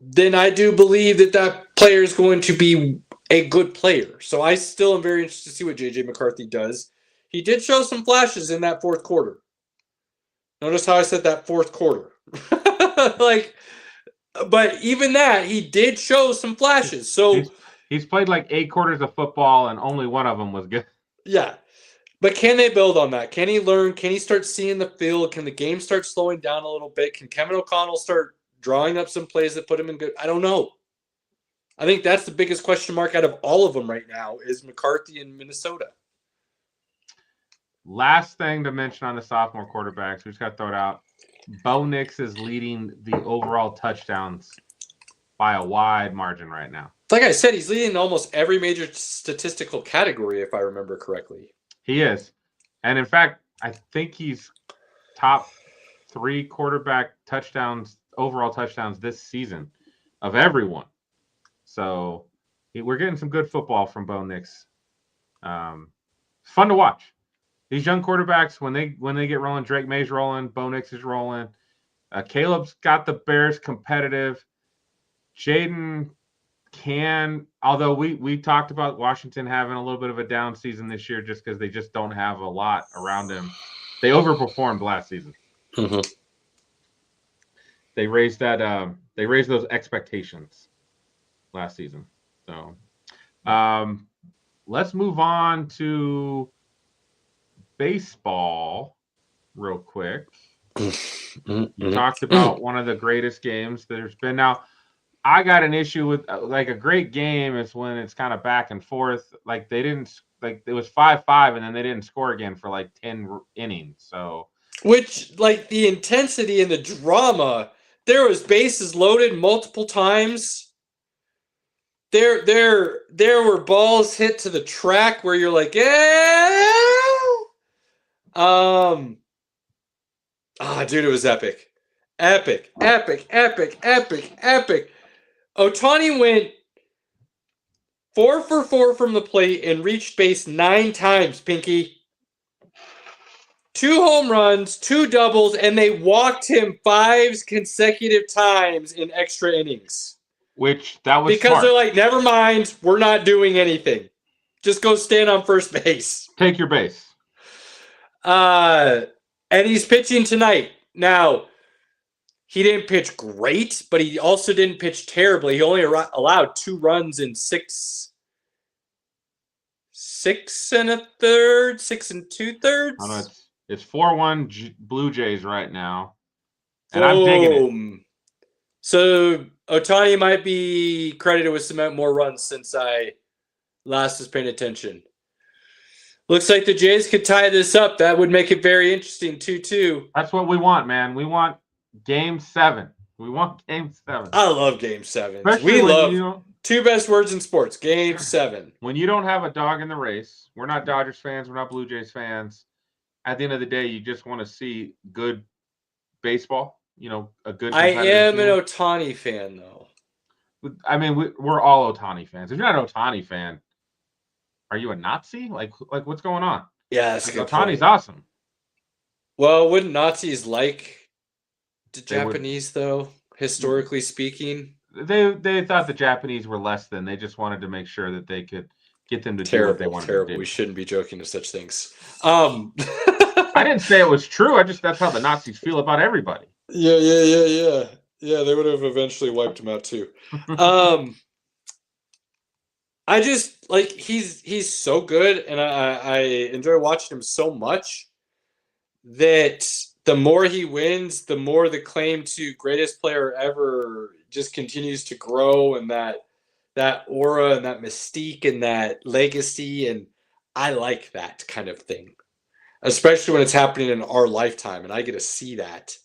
[SPEAKER 2] then I do believe that player is going to be a good player. So I still am very interested to see what J.J. McCarthy does. He did show some flashes in that fourth quarter. Notice how I said that fourth quarter. But even that, he did show some flashes. So
[SPEAKER 3] he's played like 8 quarters of football, and only one of them was good.
[SPEAKER 2] Yeah. But can they build on that? Can he learn? Can he start seeing the field? Can the game start slowing down a little bit? Can Kevin O'Connell start drawing up some plays that put him in good? I don't know. I think that's the biggest question mark out of all of them right now is McCarthy in Minnesota.
[SPEAKER 3] Last thing to mention on the sophomore quarterbacks, we just got to throw it out. Bo Nix is leading the overall touchdowns by a wide margin right now.
[SPEAKER 2] Like I said, he's leading in almost every major statistical category, if I remember correctly.
[SPEAKER 3] He is. And in fact, I think he's top 3 quarterback touchdowns, overall touchdowns this season of everyone. So we're getting some good football from Bo Nix. Fun to watch. These young quarterbacks, when they get rolling, Drake May's rolling, Bo Nix is rolling. Caleb's got the Bears competitive. Jaden can, although we talked about Washington having a little bit of a down season this year just because they just don't have a lot around him. They overperformed last season.
[SPEAKER 2] Mm-hmm.
[SPEAKER 3] They raised those expectations last season. So let's move on to baseball real quick. You talked about one of the greatest games there's been. Now, I got an issue with like a great game is when it's kind of back and forth. Like they didn't like it was 5-5 and then they didn't score again for like 10 innings. So
[SPEAKER 2] Which, like, the intensity and the drama, there was bases loaded multiple times. There were balls hit to the track where you're like, yeah. Dude, it was epic. Epic. Ohtani went 4 for 4 from the plate and reached base 9 times, Pinky. 2 home runs, 2 doubles, and they walked him 5 consecutive times in extra innings.
[SPEAKER 3] which that was
[SPEAKER 2] Because
[SPEAKER 3] smart.
[SPEAKER 2] they're like, never mind, we're not doing anything. Just go stand on first base.
[SPEAKER 3] Take your base.
[SPEAKER 2] And he's pitching tonight. Now, he didn't pitch great, but he also didn't pitch terribly. He only allowed 2 runs in 6 and 2/3.
[SPEAKER 3] I know it's 4-1 Blue Jays right now, and I'm digging it.
[SPEAKER 2] So Ohtani might be credited with some more runs since I last was paying attention. Looks like the Jays could tie this up. That would make it very interesting, 2-2.
[SPEAKER 3] That's what we want, man. We want Game 7. We want Game 7.
[SPEAKER 2] I love Game 7.
[SPEAKER 3] Especially
[SPEAKER 2] We love 2 best words in sports. Game 7.
[SPEAKER 3] When you don't have a dog in the race, we're not Dodgers fans, we're not Blue Jays fans. At the end of the day, you just want to see good baseball. A good.
[SPEAKER 2] I am an Ohtani fan, though.
[SPEAKER 3] I mean, we're all Ohtani fans. If you're not an Ohtani fan, are you a Nazi? Like what's going on?
[SPEAKER 2] Yeah, that's a good
[SPEAKER 3] Ohtani's
[SPEAKER 2] point.
[SPEAKER 3] awesome.
[SPEAKER 2] Well, wouldn't Nazis like the
[SPEAKER 3] They would.
[SPEAKER 2] Japanese, though, historically speaking?
[SPEAKER 3] They thought the Japanese were less than. They just wanted to make sure that they could get them to do what they wanted to do.
[SPEAKER 2] We shouldn't be joking to such things.
[SPEAKER 3] I didn't say it was true. That's how the Nazis feel about everybody.
[SPEAKER 2] Yeah. Yeah, they would have eventually wiped him out too. I just like he's so good, and I enjoy watching him so much that the more he wins, the more the claim to greatest player ever just continues to grow, and that aura and that mystique and that legacy, and I like that kind of thing, especially when it's happening in our lifetime, and I get to see that.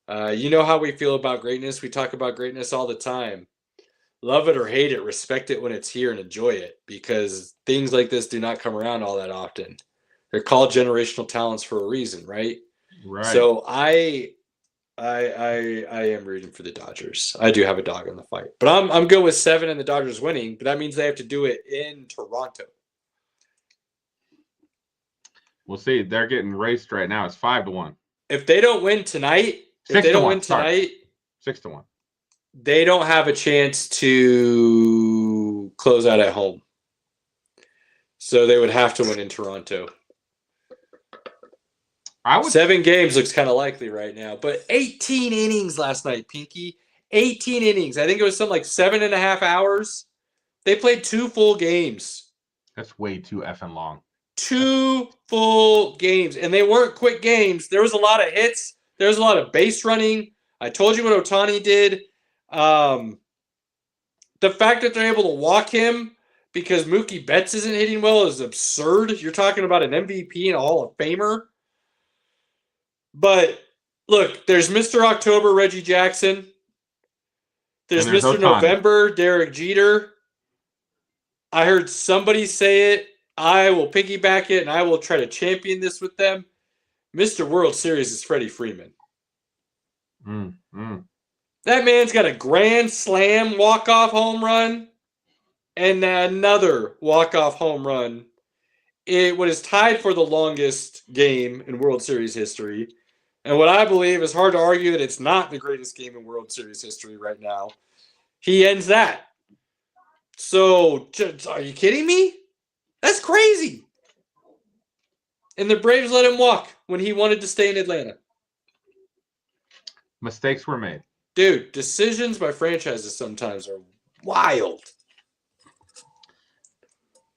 [SPEAKER 2] You know how we feel about greatness. We talk about greatness all the time. Love it or hate it, respect it when it's here and enjoy it, because things like this do not come around all that often. They're called generational talents for a reason, right?
[SPEAKER 3] Right.
[SPEAKER 2] So I am rooting for the Dodgers. I do have a dog in the fight, but I'm good with 7 and the Dodgers winning. But that means they have to do it in Toronto.
[SPEAKER 3] We'll see. They're getting raced right now. It's 5-1.
[SPEAKER 2] If they don't win tonight,
[SPEAKER 3] 6-1.
[SPEAKER 2] They don't have a chance to close out at home. So they would have to win in Toronto. 7 games looks kind of likely right now. But 18 innings last night, Pinky. 18 innings. I think it was something like 7.5 hours. They played 2 full games.
[SPEAKER 3] That's way too effing long.
[SPEAKER 2] 2 full games. And they weren't quick games. There was a lot of hits. There was a lot of base running. I told you what Ohtani did. The fact that they're able to walk him because Mookie Betts isn't hitting well is absurd. You're talking about an MVP and a Hall of Famer. But look, there's Mr. October, Reggie Jackson. There's Mr.
[SPEAKER 3] Ohtani.
[SPEAKER 2] November, Derek Jeter. I heard somebody say it. I will piggyback it, and I will try to champion this with them. Mr. World Series is Freddie Freeman. That man's got a grand slam walk-off home run and another walk-off home run. What is tied for the longest game in World Series history. And what I believe is hard to argue that it's not the greatest game in World Series history right now. He ends that. So, are you kidding me? That's crazy. And the Braves let him walk when he wanted to stay in Atlanta.
[SPEAKER 3] Mistakes were made.
[SPEAKER 2] Dude, decisions by franchises sometimes are wild.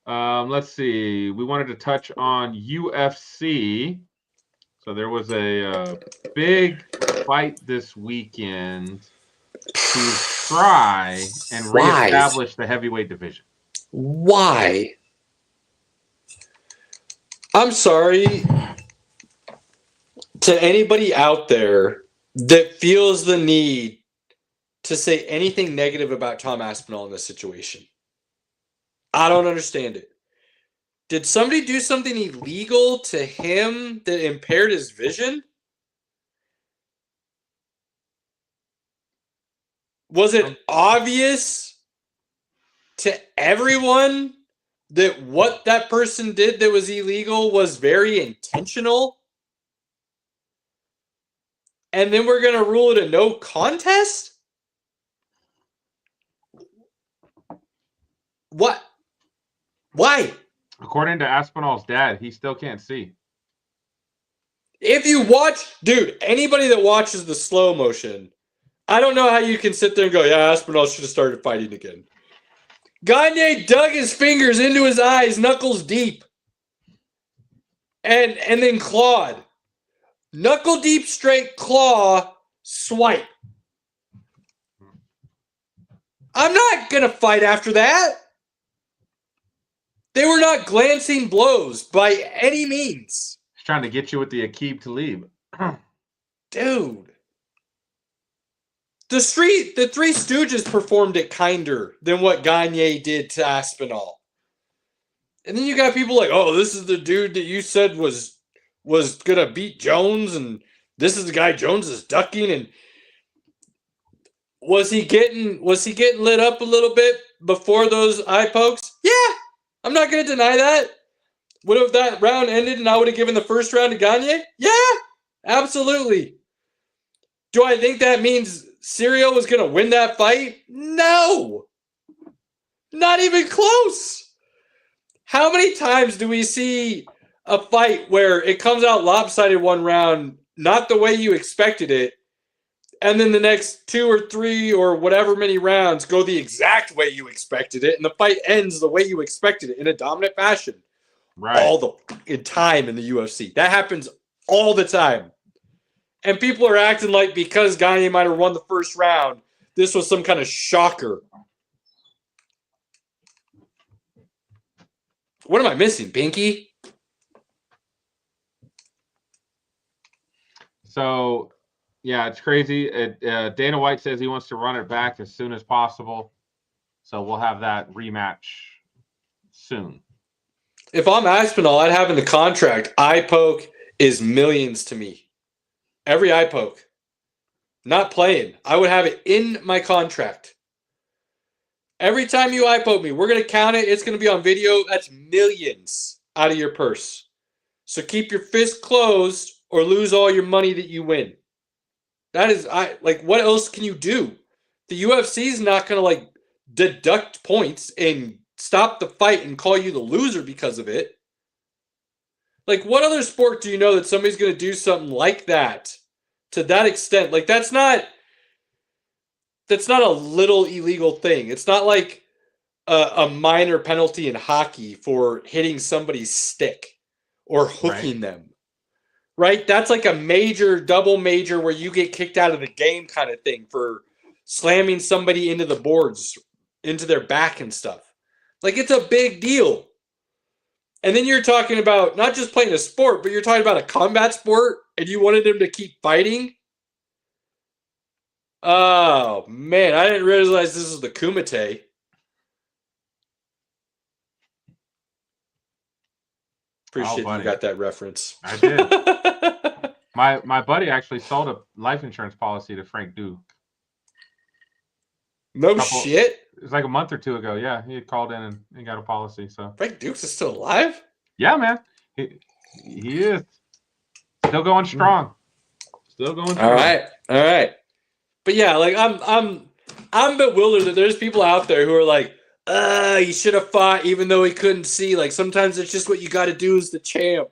[SPEAKER 3] Let's see. We wanted to touch on UFC. So there was a big fight this weekend. try and reestablish the heavyweight division.
[SPEAKER 2] Why? I'm sorry to anybody out there that feels the need to say anything negative about Tom Aspinall in this situation. I don't understand it. Did somebody do something illegal to him that impaired his vision? Was it obvious to everyone that what that person did that was illegal was very intentional? And then we're going to rule it a no contest? What? Why?
[SPEAKER 3] According to Aspinall's dad, he still can't see.
[SPEAKER 2] If you watch, dude, anybody that watches the slow motion, I don't know how you can sit there and go, yeah, Aspinall should have started fighting again. Gagne dug his fingers into his eyes, knuckles deep, and then clawed. Knuckle deep, straight claw, swipe. I'm not going to fight after that. They were not glancing blows by any means.
[SPEAKER 3] He's trying to get you with the Aqib Talib.
[SPEAKER 2] Dude. The Three Stooges performed it kinder than what Gagne did to Aspinall. And then you got people like, oh, this is the dude that you said was going to beat Jones, and this is the guy Jones is ducking. And was he getting lit up a little bit before those eye pokes? Yeah. I'm not going to deny that. Would have that round ended and I would have given the first round to Gagne? Yeah, absolutely. Do I think that means Cirio was going to win that fight? No. Not even close. How many times do we see a fight where it comes out lopsided one round, not the way you expected it, and then the next 2 or 3 or whatever many rounds go the exact way you expected it, and the fight ends the way you expected it in a dominant fashion?
[SPEAKER 3] Right.
[SPEAKER 2] All the time in the UFC. That happens all the time. And people are acting like because Gagne might have won the first round, this was some kind of shocker. What am I missing, Pinky?
[SPEAKER 3] So, yeah, it's crazy. Dana White says he wants to run it back as soon as possible. So we'll have that rematch soon.
[SPEAKER 2] If I'm Aspinall, I'd have in the contract, eye poke is millions to me. Every eye poke. Not playing. I would have it in my contract. Every time you eye poke me, we're going to count it. It's going to be on video. That's millions out of your purse. So keep your fist closed or lose all your money that you win. That is, what else can you do? The UFC is not going to, deduct points and stop the fight and call you the loser because of it. What other sport do you know that somebody's going to do something like that to that extent? That's not a little illegal thing. It's not like a minor penalty in hockey for hitting somebody's stick or hooking them. Right? That's like a major, double major where you get kicked out of the game kind of thing for slamming somebody into the boards, into their back and stuff. It's a big deal. And then you're talking about not just playing a sport, but you're talking about a combat sport and you wanted him to keep fighting? Oh, man. I didn't realize this was the Kumite. Appreciate you got that reference.
[SPEAKER 3] I did. My buddy actually sold a life insurance policy to Frank Duke.
[SPEAKER 2] Shit.
[SPEAKER 3] It was like a month or two ago. Yeah, he had called in and got a policy. So
[SPEAKER 2] Frank Dukes is still alive?
[SPEAKER 3] Yeah, man. He is still going strong. Still going strong.
[SPEAKER 2] All right. But yeah, I'm bewildered that there's people out there who are like, he should have fought even though he couldn't see. Sometimes it's just what you got to do as the champ.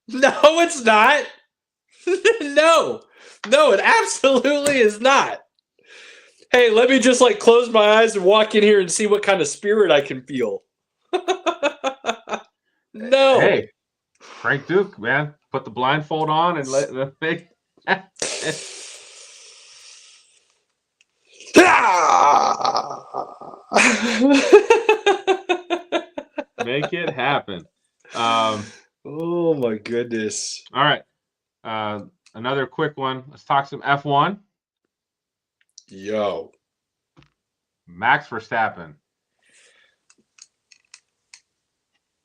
[SPEAKER 2] No, it's not. No, it absolutely is not. Hey, let me just close my eyes and walk in here and see what kind of spirit I can feel. No.
[SPEAKER 3] Hey, Frank Duke, man, put the blindfold on and let the big. Make it happen.
[SPEAKER 2] Oh my goodness.
[SPEAKER 3] All right. Another quick one. Let's talk some F1.
[SPEAKER 2] Yo.
[SPEAKER 3] Max Verstappen.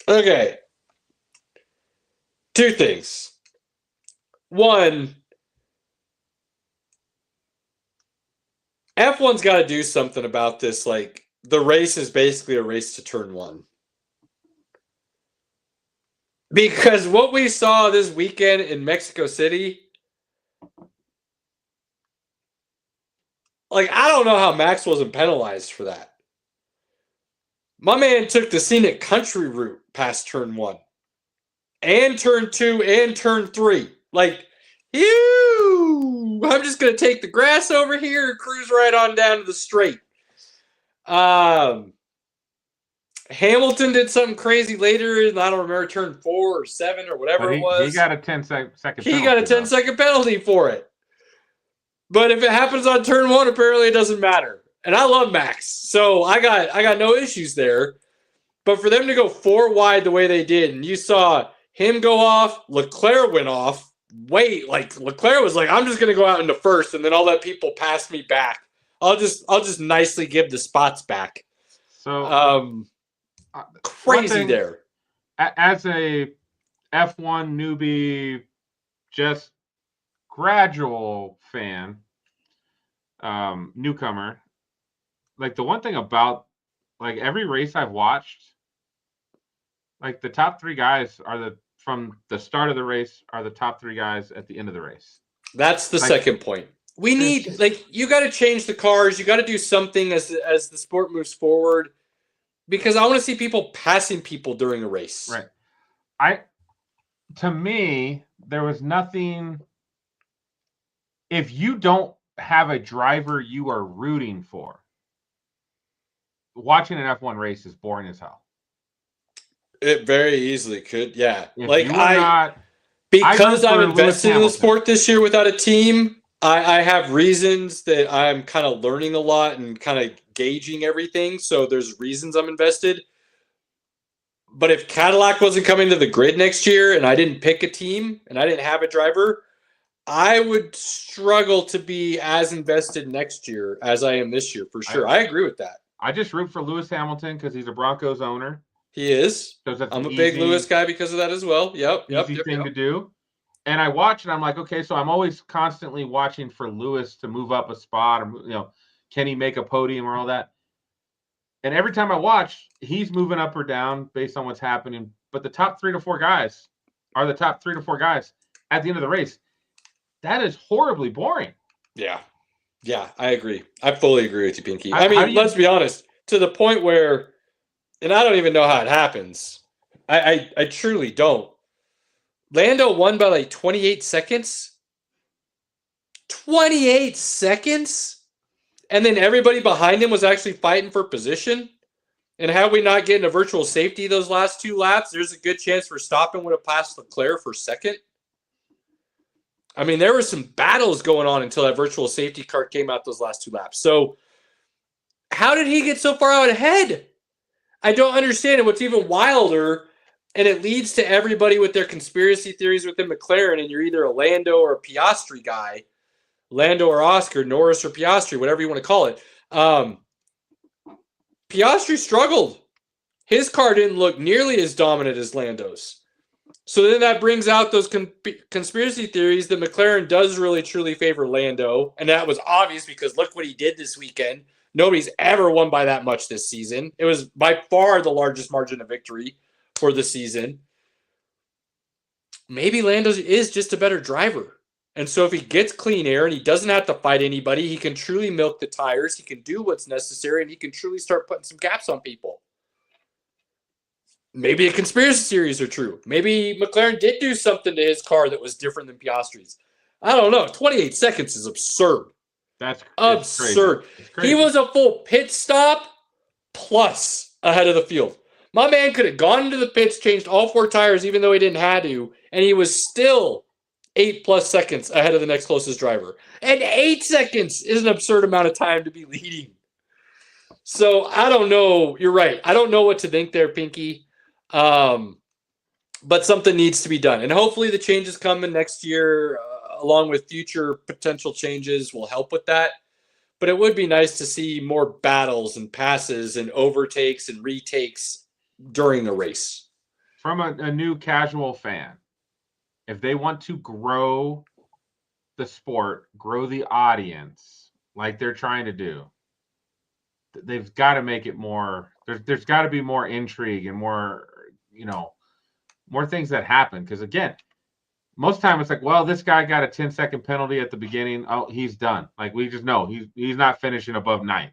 [SPEAKER 2] Okay. Two things. One, F1's got to do something about this. Like, the race is basically a race to turn one. Because what we saw this weekend in Mexico City, like, I don't know how Max wasn't penalized for that. My man took the scenic country route past turn one, and turn two, and turn three. Like, I'm just going to take the grass over here and cruise right on down to the straight. Hamilton did something crazy later, and I don't remember, turn 4 or 7 or whatever it was.
[SPEAKER 3] He got a 10-second penalty.
[SPEAKER 2] He got a 10-second penalty for it. But if it happens on turn 1, apparently it doesn't matter. And I love Max, so I got no issues there. But for them to go 4 wide the way they did, and you saw him go off, Leclerc went off. Leclerc was like, I'm just going to go out into first, and then I'll let people pass me back. I'll just nicely give the spots back.
[SPEAKER 3] So
[SPEAKER 2] crazy there.
[SPEAKER 3] As a F1 newbie, just gradual fan, newcomer, like the one thing about like every race I've watched, like the top 3 guys are from the start of the race are the top 3 guys at the end of the race.
[SPEAKER 2] That's the second point. We need, you got to change the cars. You got to do something as the sport moves forward, because I want to see people passing people during a race.
[SPEAKER 3] Right. To me, there was nothing. If you don't have a driver you are rooting for, watching an F1 race is boring as hell.
[SPEAKER 2] It very easily could, yeah.
[SPEAKER 3] Because
[SPEAKER 2] I'm invested in the sport this year without a team, I have reasons that I'm kind of learning a lot and kind of gauging everything. So there's reasons I'm invested. But if Cadillac wasn't coming to the grid next year and I didn't pick a team and I didn't have a driver, I would struggle to be as invested next year as I am this year, for sure. I agree with that.
[SPEAKER 3] I just root for Lewis Hamilton because he's a Broncos owner.
[SPEAKER 2] He is.
[SPEAKER 3] So
[SPEAKER 2] I'm a big Lewis guy because of that as well. Yep.
[SPEAKER 3] Easy thing to do. And I watch and I'm like, okay, so I'm always constantly watching for Lewis to move up a spot, or can he make a podium or all that. And every time I watch, he's moving up or down based on what's happening. But the top 3 to 4 guys are the top 3 to 4 guys at the end of the race. That is horribly boring.
[SPEAKER 2] Yeah, I agree. I fully agree with you, Pinky. Let's be honest, to the point where, and I don't even know how it happens. I truly don't. Lando won by like 28 seconds. 28 seconds? And then everybody behind him was actually fighting for position. And had we not getting a virtual safety those last 2 laps, there's a good chance Verstappen would have passed Leclerc for second. I mean, there were some battles going on until that virtual safety car came out those last 2 laps. So how did he get so far out ahead? I don't understand it. What's even wilder, and it leads to everybody with their conspiracy theories within McLaren, and you're either a Lando or a Piastri guy, Lando or Oscar, Norris or Piastri, whatever you want to call it. Piastri struggled. His car didn't look nearly as dominant as Lando's. So then that brings out those conspiracy theories that McLaren does really, truly favor Lando. And that was obvious because look what he did this weekend. Nobody's ever won by that much this season. It was by far the largest margin of victory for the season. Maybe Lando is just a better driver. And so if he gets clean air and he doesn't have to fight anybody, he can truly milk the tires, he can do what's necessary, and he can truly start putting some gaps on people. Maybe a conspiracy theories are true. Maybe McLaren did do something to his car that was different than Piastri's. I don't know. 28 seconds is absurd.
[SPEAKER 3] That's
[SPEAKER 2] absurd.
[SPEAKER 3] It's crazy.
[SPEAKER 2] He was a full pit stop plus ahead of the field. My man could have gone into the pits, changed all 4 tires, even though he didn't have to, and he was still 8+ seconds ahead of the next closest driver. And 8 seconds is an absurd amount of time to be leading. So I don't know. You're right. I don't know what to think there, Pinky. But something needs to be done. And hopefully the changes coming next year, along with future potential changes, will help with that. But it would be nice to see more battles and passes and overtakes and retakes during the race.
[SPEAKER 3] From a new casual fan, if they want to grow the sport, grow the audience like they're trying to do, they've got to make it more. There's got to be more intrigue and more, more things that happen. Because again, most time it's like, well, this guy got a 10-second penalty at the beginning. Oh, he's done. Like, we just know he's not finishing above 9th.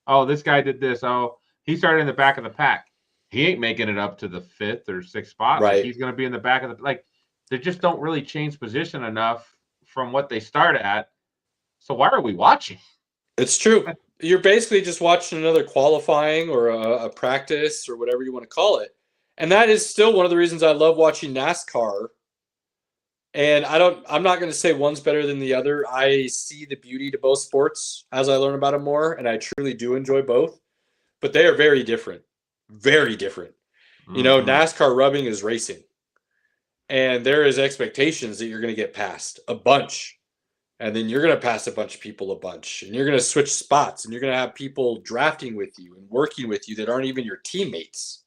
[SPEAKER 3] Oh, this guy did this. Oh, he started in the back of the pack. He ain't making it up to the 5th or 6th spot.
[SPEAKER 2] Right.
[SPEAKER 3] Like, he's going to be in the back of the, like, they just don't really change position enough from what they start at. So why are we watching?
[SPEAKER 2] It's true. You're basically just watching another qualifying or a practice or whatever you want to call it. And that is still one of the reasons I love watching NASCAR. And I'm not going to say one's better than the other. I see the beauty to both sports as I learn about them more, and I truly do enjoy both. But they are very different. Very different.
[SPEAKER 3] Mm-hmm.
[SPEAKER 2] NASCAR rubbing is racing. And there is expectations that you're going to get past a bunch. And then you're going to pass a bunch of people a bunch. And you're going to switch spots. And you're going to have people drafting with you and working with you that aren't even your teammates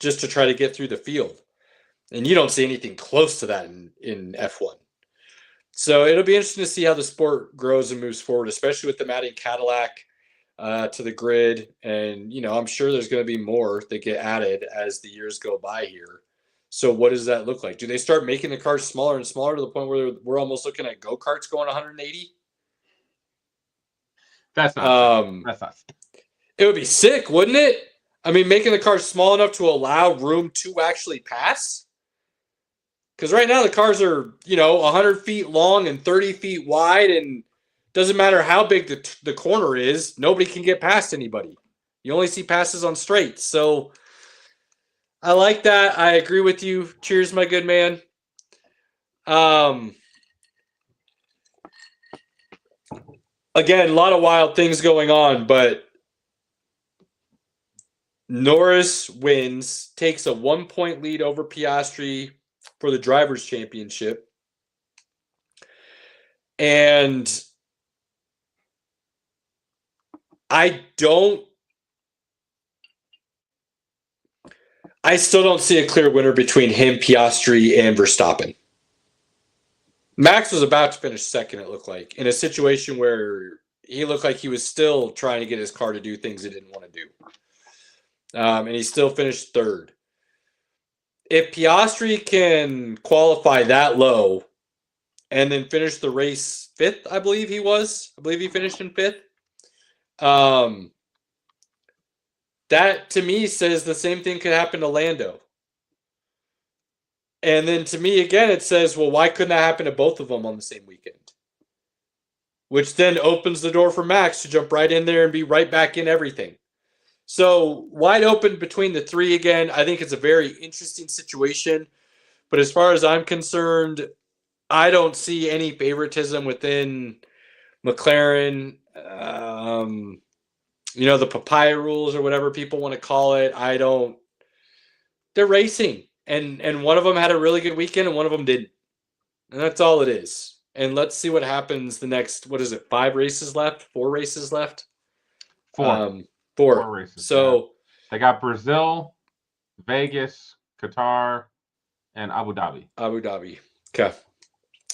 [SPEAKER 2] just to try to get through the field. And you don't see anything close to that in F1. So it'll be interesting to see how the sport grows and moves forward, especially with them adding Cadillac to the grid. And, I'm sure there's going to be more that get added as the years go by here. So what does that look like? Do they start making the cars smaller and smaller to the point where we're almost looking at go-karts going 180?
[SPEAKER 3] That's not.
[SPEAKER 2] It would be sick, wouldn't it? I mean, making the cars small enough to allow room to actually pass. Because right now the cars are, 100 feet long and 30 feet wide, and doesn't matter how big the corner is, nobody can get past anybody. You only see passes on straights. So I like that. I agree with you. Cheers, my good man. Again, a lot of wild things going on, but Norris wins, takes a 1-point lead over Piastri for the Drivers' Championship. And I still don't see a clear winner between him, Piastri, and Verstappen. Max was about to finish second, it looked like, in a situation where he looked like he was still trying to get his car to do things he didn't want to do. And he still finished third. If Piastri can qualify that low and then finish the race 5th, I believe he was. I believe he finished in 5th. That, to me, says the same thing could happen to Lando. And then, to me, again, it says, well, why couldn't that happen to both of them on the same weekend? Which then opens the door for Max to jump right in there and be right back in everything. So, wide open between the three again. I think it's a very interesting situation. But as far as I'm concerned, I don't see any favoritism within McLaren. The papaya rules or whatever people want to call it. They're racing. And one of them had a really good weekend and one of them didn't. And that's all it is. And let's see what happens the next, 5 races left? 4 races left?
[SPEAKER 3] 4.
[SPEAKER 2] 4
[SPEAKER 3] races.
[SPEAKER 2] So
[SPEAKER 3] they got Brazil, Vegas, Qatar, and Abu Dhabi.
[SPEAKER 2] Okay.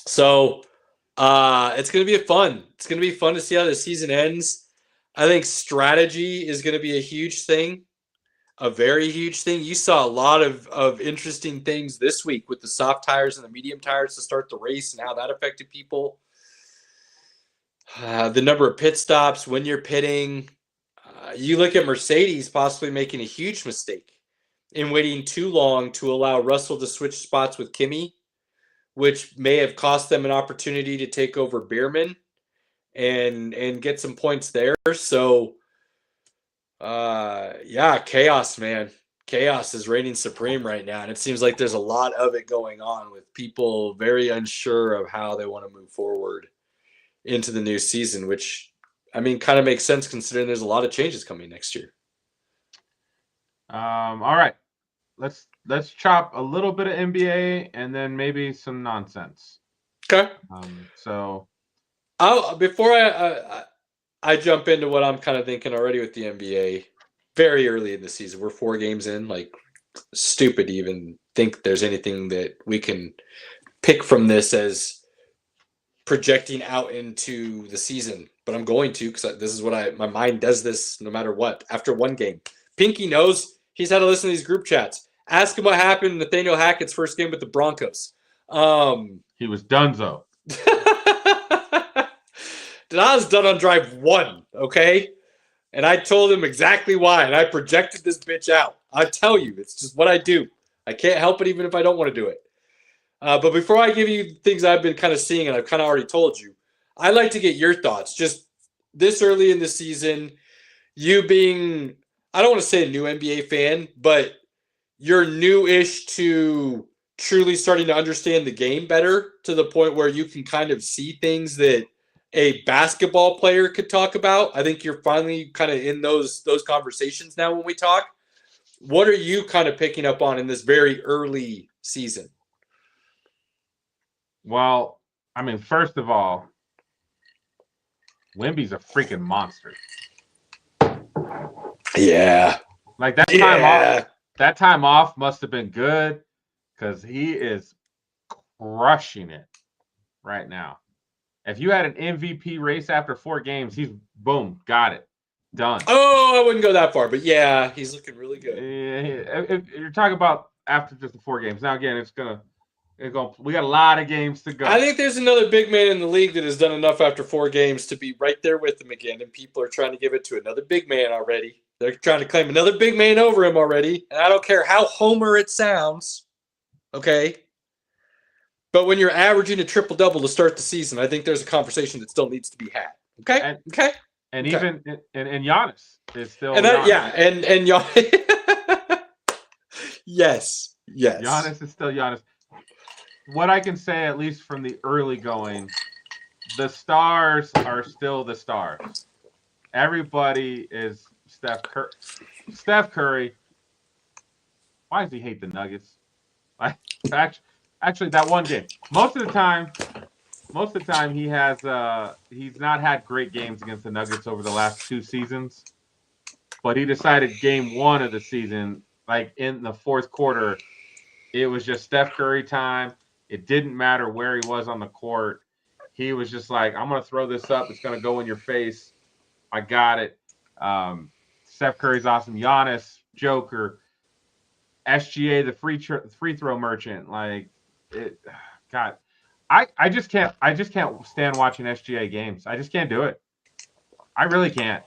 [SPEAKER 2] So it's going to be fun. It's going to be fun to see how the season ends. I think strategy is going to be a huge thing, a very huge thing. You saw a lot of interesting things this week with the soft tires and the medium tires to start the race and how that affected people. The number of pit stops, when you're pitting. You look at Mercedes possibly making a huge mistake in waiting too long to allow Russell to switch spots with Kimi, which may have cost them an opportunity to take over Bierman and get some points there. So, chaos, man. chaos is reigning supreme right now, and it seems like there's a lot of it going on with people very unsure of how they want to move forward into the new season, which, I mean, kind of makes sense considering there's a lot of changes coming next year.
[SPEAKER 3] All right. Let's chop a little bit of NBA and then maybe some nonsense.
[SPEAKER 2] Okay.
[SPEAKER 3] So
[SPEAKER 2] before I jump into what I'm kind of thinking already with the NBA, very early in the season, we're 4 games in, like stupid to even think there's anything that we can pick from this as projecting out into the season, but I'm going to, because this is what my mind does this no matter what. After one game, Pinky knows he's had to listen to these group chats. Ask him what happened in Nathaniel Hackett's first game with the Broncos.
[SPEAKER 3] He was donezo.
[SPEAKER 2] I was done on drive 1, okay? And I told him exactly why, and I projected this bitch out. I tell you, it's just what I do. I can't help it even if I don't want to do it. But before I give you things I've been kind of seeing, and I've kind of already told you, I'd like to get your thoughts. Just this early in the season, you being, I don't want to say a new NBA fan, but you're new-ish to truly starting to understand the game better to the point where you can kind of see things that a basketball player could talk about. I think you're finally kind of in those conversations now when we talk. What are you kind of picking up on in this very early season?
[SPEAKER 3] Well, I mean, first of all, Wemby's a freaking monster.
[SPEAKER 2] Yeah.
[SPEAKER 3] Like that time off must have been good because he is crushing it right now. If you had an MVP race after 4 games, he's boom, got it, done.
[SPEAKER 2] Oh, I wouldn't go that far, but yeah, he's looking really good.
[SPEAKER 3] If you're talking about after just the 4 games, now again, we got a lot of games to go.
[SPEAKER 2] I think there's another big man in the league that has done enough after 4 games to be right there with him again, and people are trying to give it to another big man already. They're trying to claim another big man over him already, and I don't care how homer it sounds, okay? But when you're averaging a triple-double to start the season, I think there's a conversation that still needs to be had. Okay?
[SPEAKER 3] And even Giannis is still
[SPEAKER 2] and
[SPEAKER 3] Giannis.
[SPEAKER 2] Yeah, and Giannis. yes.
[SPEAKER 3] Giannis is still Giannis. What I can say, at least from the early going, the stars are still the stars. Everybody is Steph Curry. Why does he hate the Nuggets? Actually, that one game. Most of the time, he's not had great games against the Nuggets over the last 2 seasons. But he decided game 1 of the season, like in the 4th quarter, it was just Steph Curry time. It didn't matter where he was on the court. He was just like, I'm going to throw this up. It's going to go in your face. I got it. Steph Curry's awesome. Giannis, Joker, SGA, the free throw merchant. Like, God, I just can't stand watching SGA games. I just can't do it. I really can't.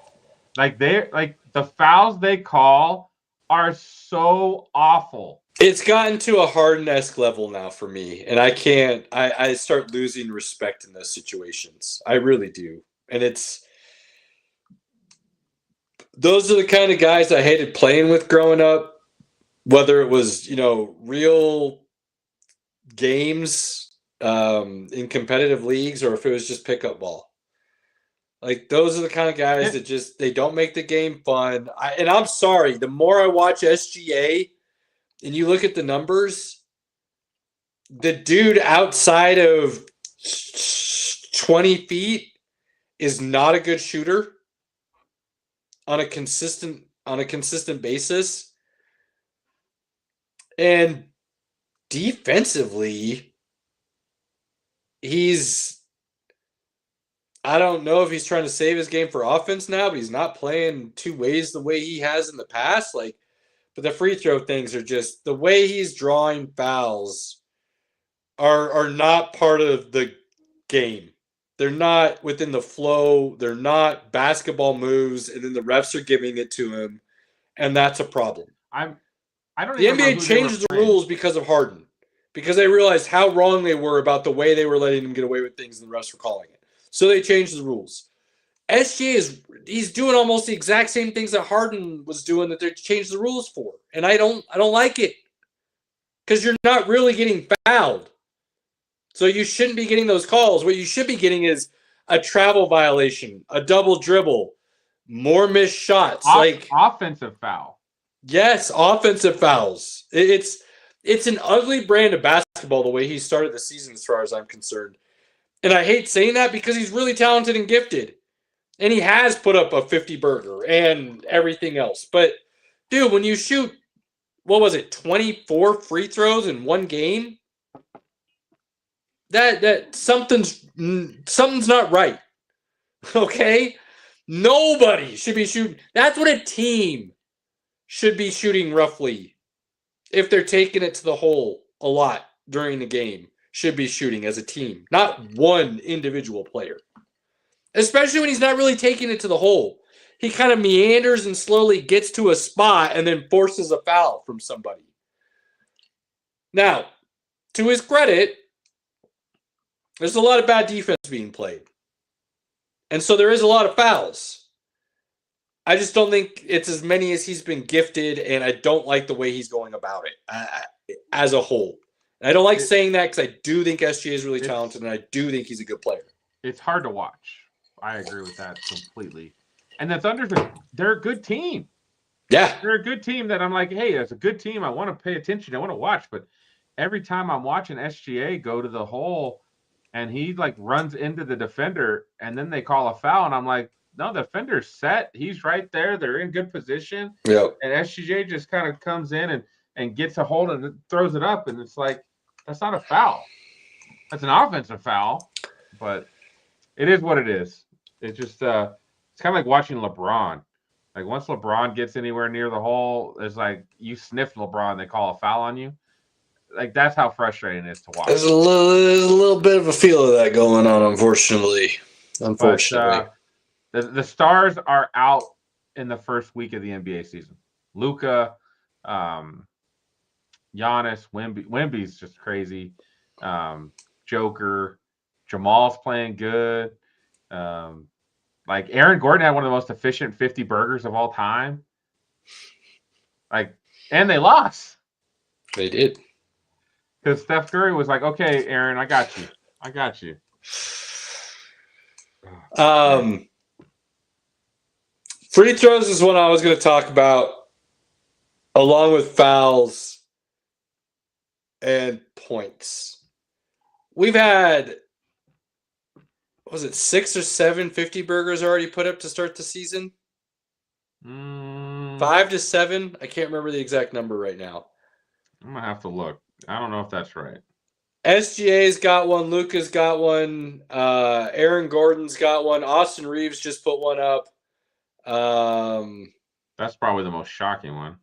[SPEAKER 3] Like, the fouls they call are so awful.
[SPEAKER 2] It's gotten to a Harden-esque level now for me, and I start losing respect in those situations. I really do. And those are the kind of guys I hated playing with growing up, whether it was, real games in competitive leagues or if it was just pickup ball. Like, those are the kind of guys that they don't make the game fun. And I'm sorry, the more I watch SGA and you look at the numbers, the dude outside of 20 feet is not a good shooter on a consistent basis. And defensively, I don't know if he's trying to save his game for offense now, but he's not playing 2 ways the way he has in the past. But the free throw things are just, the way he's drawing fouls are not part of the game. They're not within the flow. They're not basketball moves, and then the refs are giving it to him, and that's a problem.
[SPEAKER 3] I don't.
[SPEAKER 2] The NBA changed the rules because of Harden, because they realized how wrong they were about the way they were letting him get away with things, and the refs were calling it. So they changed the rules. he's doing almost the exact same things that Harden was doing that they changed the rules for. And I don't like it. Because you're not really getting fouled. So you shouldn't be getting those calls. What you should be getting is a travel violation, a double dribble, more missed shots.
[SPEAKER 3] Offensive foul.
[SPEAKER 2] Yes, offensive fouls. It's an ugly brand of basketball the way he started the season as far as I'm concerned. And I hate saying that because he's really talented and gifted. And he has put up a 50 burger and everything else. But, dude, when you shoot, 24 free throws in one game? That something's not right. Okay? Nobody should be shooting. That's what a team should be shooting roughly. If they're taking it to the hole a lot during the game, should be shooting as a team, not one individual player. Especially when he's not really taking it to the hole. He kind of meanders and slowly gets to a spot and then forces a foul from somebody. Now, to his credit, there's a lot of bad defense being played. And so there is a lot of fouls. I just don't think it's as many as he's been gifted, and I don't like the way he's going about it as a whole. And I don't like saying that because I do think SGA is really talented, and I do think he's a good player.
[SPEAKER 3] It's hard to watch. I agree with that completely. And the Thunder, they're a good team.
[SPEAKER 2] Yeah.
[SPEAKER 3] They're a good team that I'm like, hey, it's a good team. I want to pay attention. I want to watch. But every time I'm watching SGA go to the hole and he like runs into the defender and then they call a foul. And I'm like, no, the defender's set. He's right there. They're in good position.
[SPEAKER 2] Yep.
[SPEAKER 3] And SGA just kind of comes in and gets a hold and throws it up. And it's like, that's not a foul. That's an offensive foul. But it is what it is. It's just it's kind of like watching LeBron. Like once LeBron gets anywhere near the hole, it's like you sniff LeBron, they call a foul on you. Like that's how frustrating it is to watch.
[SPEAKER 2] There's a little bit of a feel of that going on, unfortunately.
[SPEAKER 3] But, the stars are out in the first week of the NBA season. Luka, Giannis, Wemby. Wemby's just crazy. Joker, Jamal's playing good. Like Aaron Gordon had one of the most efficient 50 burgers of all time. Like, and they lost.
[SPEAKER 2] They did.
[SPEAKER 3] Because Steph Curry was like, okay, Aaron, I got you. I got you.
[SPEAKER 2] Free throws is what I was going to talk about, along with fouls and points. We've had, was it 6 or 7 50 burgers already put up to start the season? 5 to 7? I can't remember the exact number right now.
[SPEAKER 3] I'm going to have to look. I don't know if that's right.
[SPEAKER 2] SGA's got one. Luka's got one. Aaron Gordon's got one. Austin Reeves just put one up.
[SPEAKER 3] That's probably the most shocking one.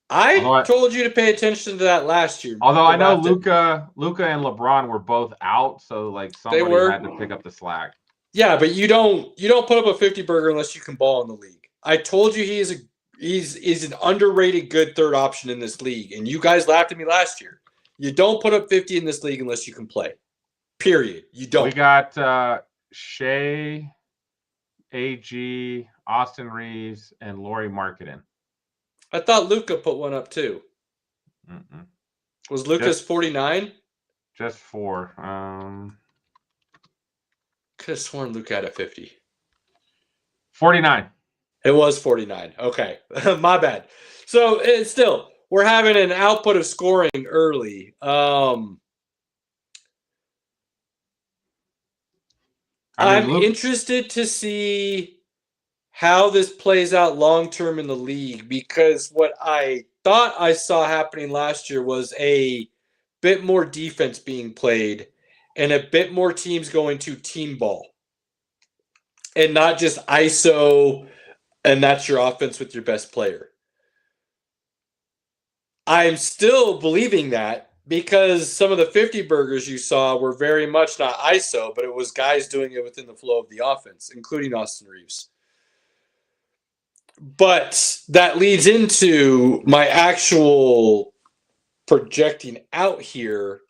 [SPEAKER 2] I told you to pay attention to that last year.
[SPEAKER 3] Although I know Luka and LeBron were both out, so like somebody had to pick up the slack.
[SPEAKER 2] Yeah, but you don't put up a 50 burger unless you can ball in the league. I told you he's an underrated good third option in this league, and you guys laughed at me last year. You don't put up 50 in this league unless you can play. Period. You don't.
[SPEAKER 3] We got Shea, AG, Austin Reeves, and Lauri Markkanen.
[SPEAKER 2] I thought Luka put one up too.
[SPEAKER 3] Mm-mm.
[SPEAKER 2] Was Luka's 49?
[SPEAKER 3] Just 4.
[SPEAKER 2] Could have sworn Luka had a 50.
[SPEAKER 3] 49.
[SPEAKER 2] It was 49. Okay. My bad. So it's still, we're having an output of scoring early. I'm interested to see how this plays out long-term in the league, because what I thought I saw happening last year was a bit more defense being played and a bit more teams going to team ball and not just ISO, and that's your offense with your best player. I'm still believing that because some of the 50 burgers you saw were very much not ISO, but it was guys doing it within the flow of the offense, including Austin Reeves. But that leads into my actual projecting out here.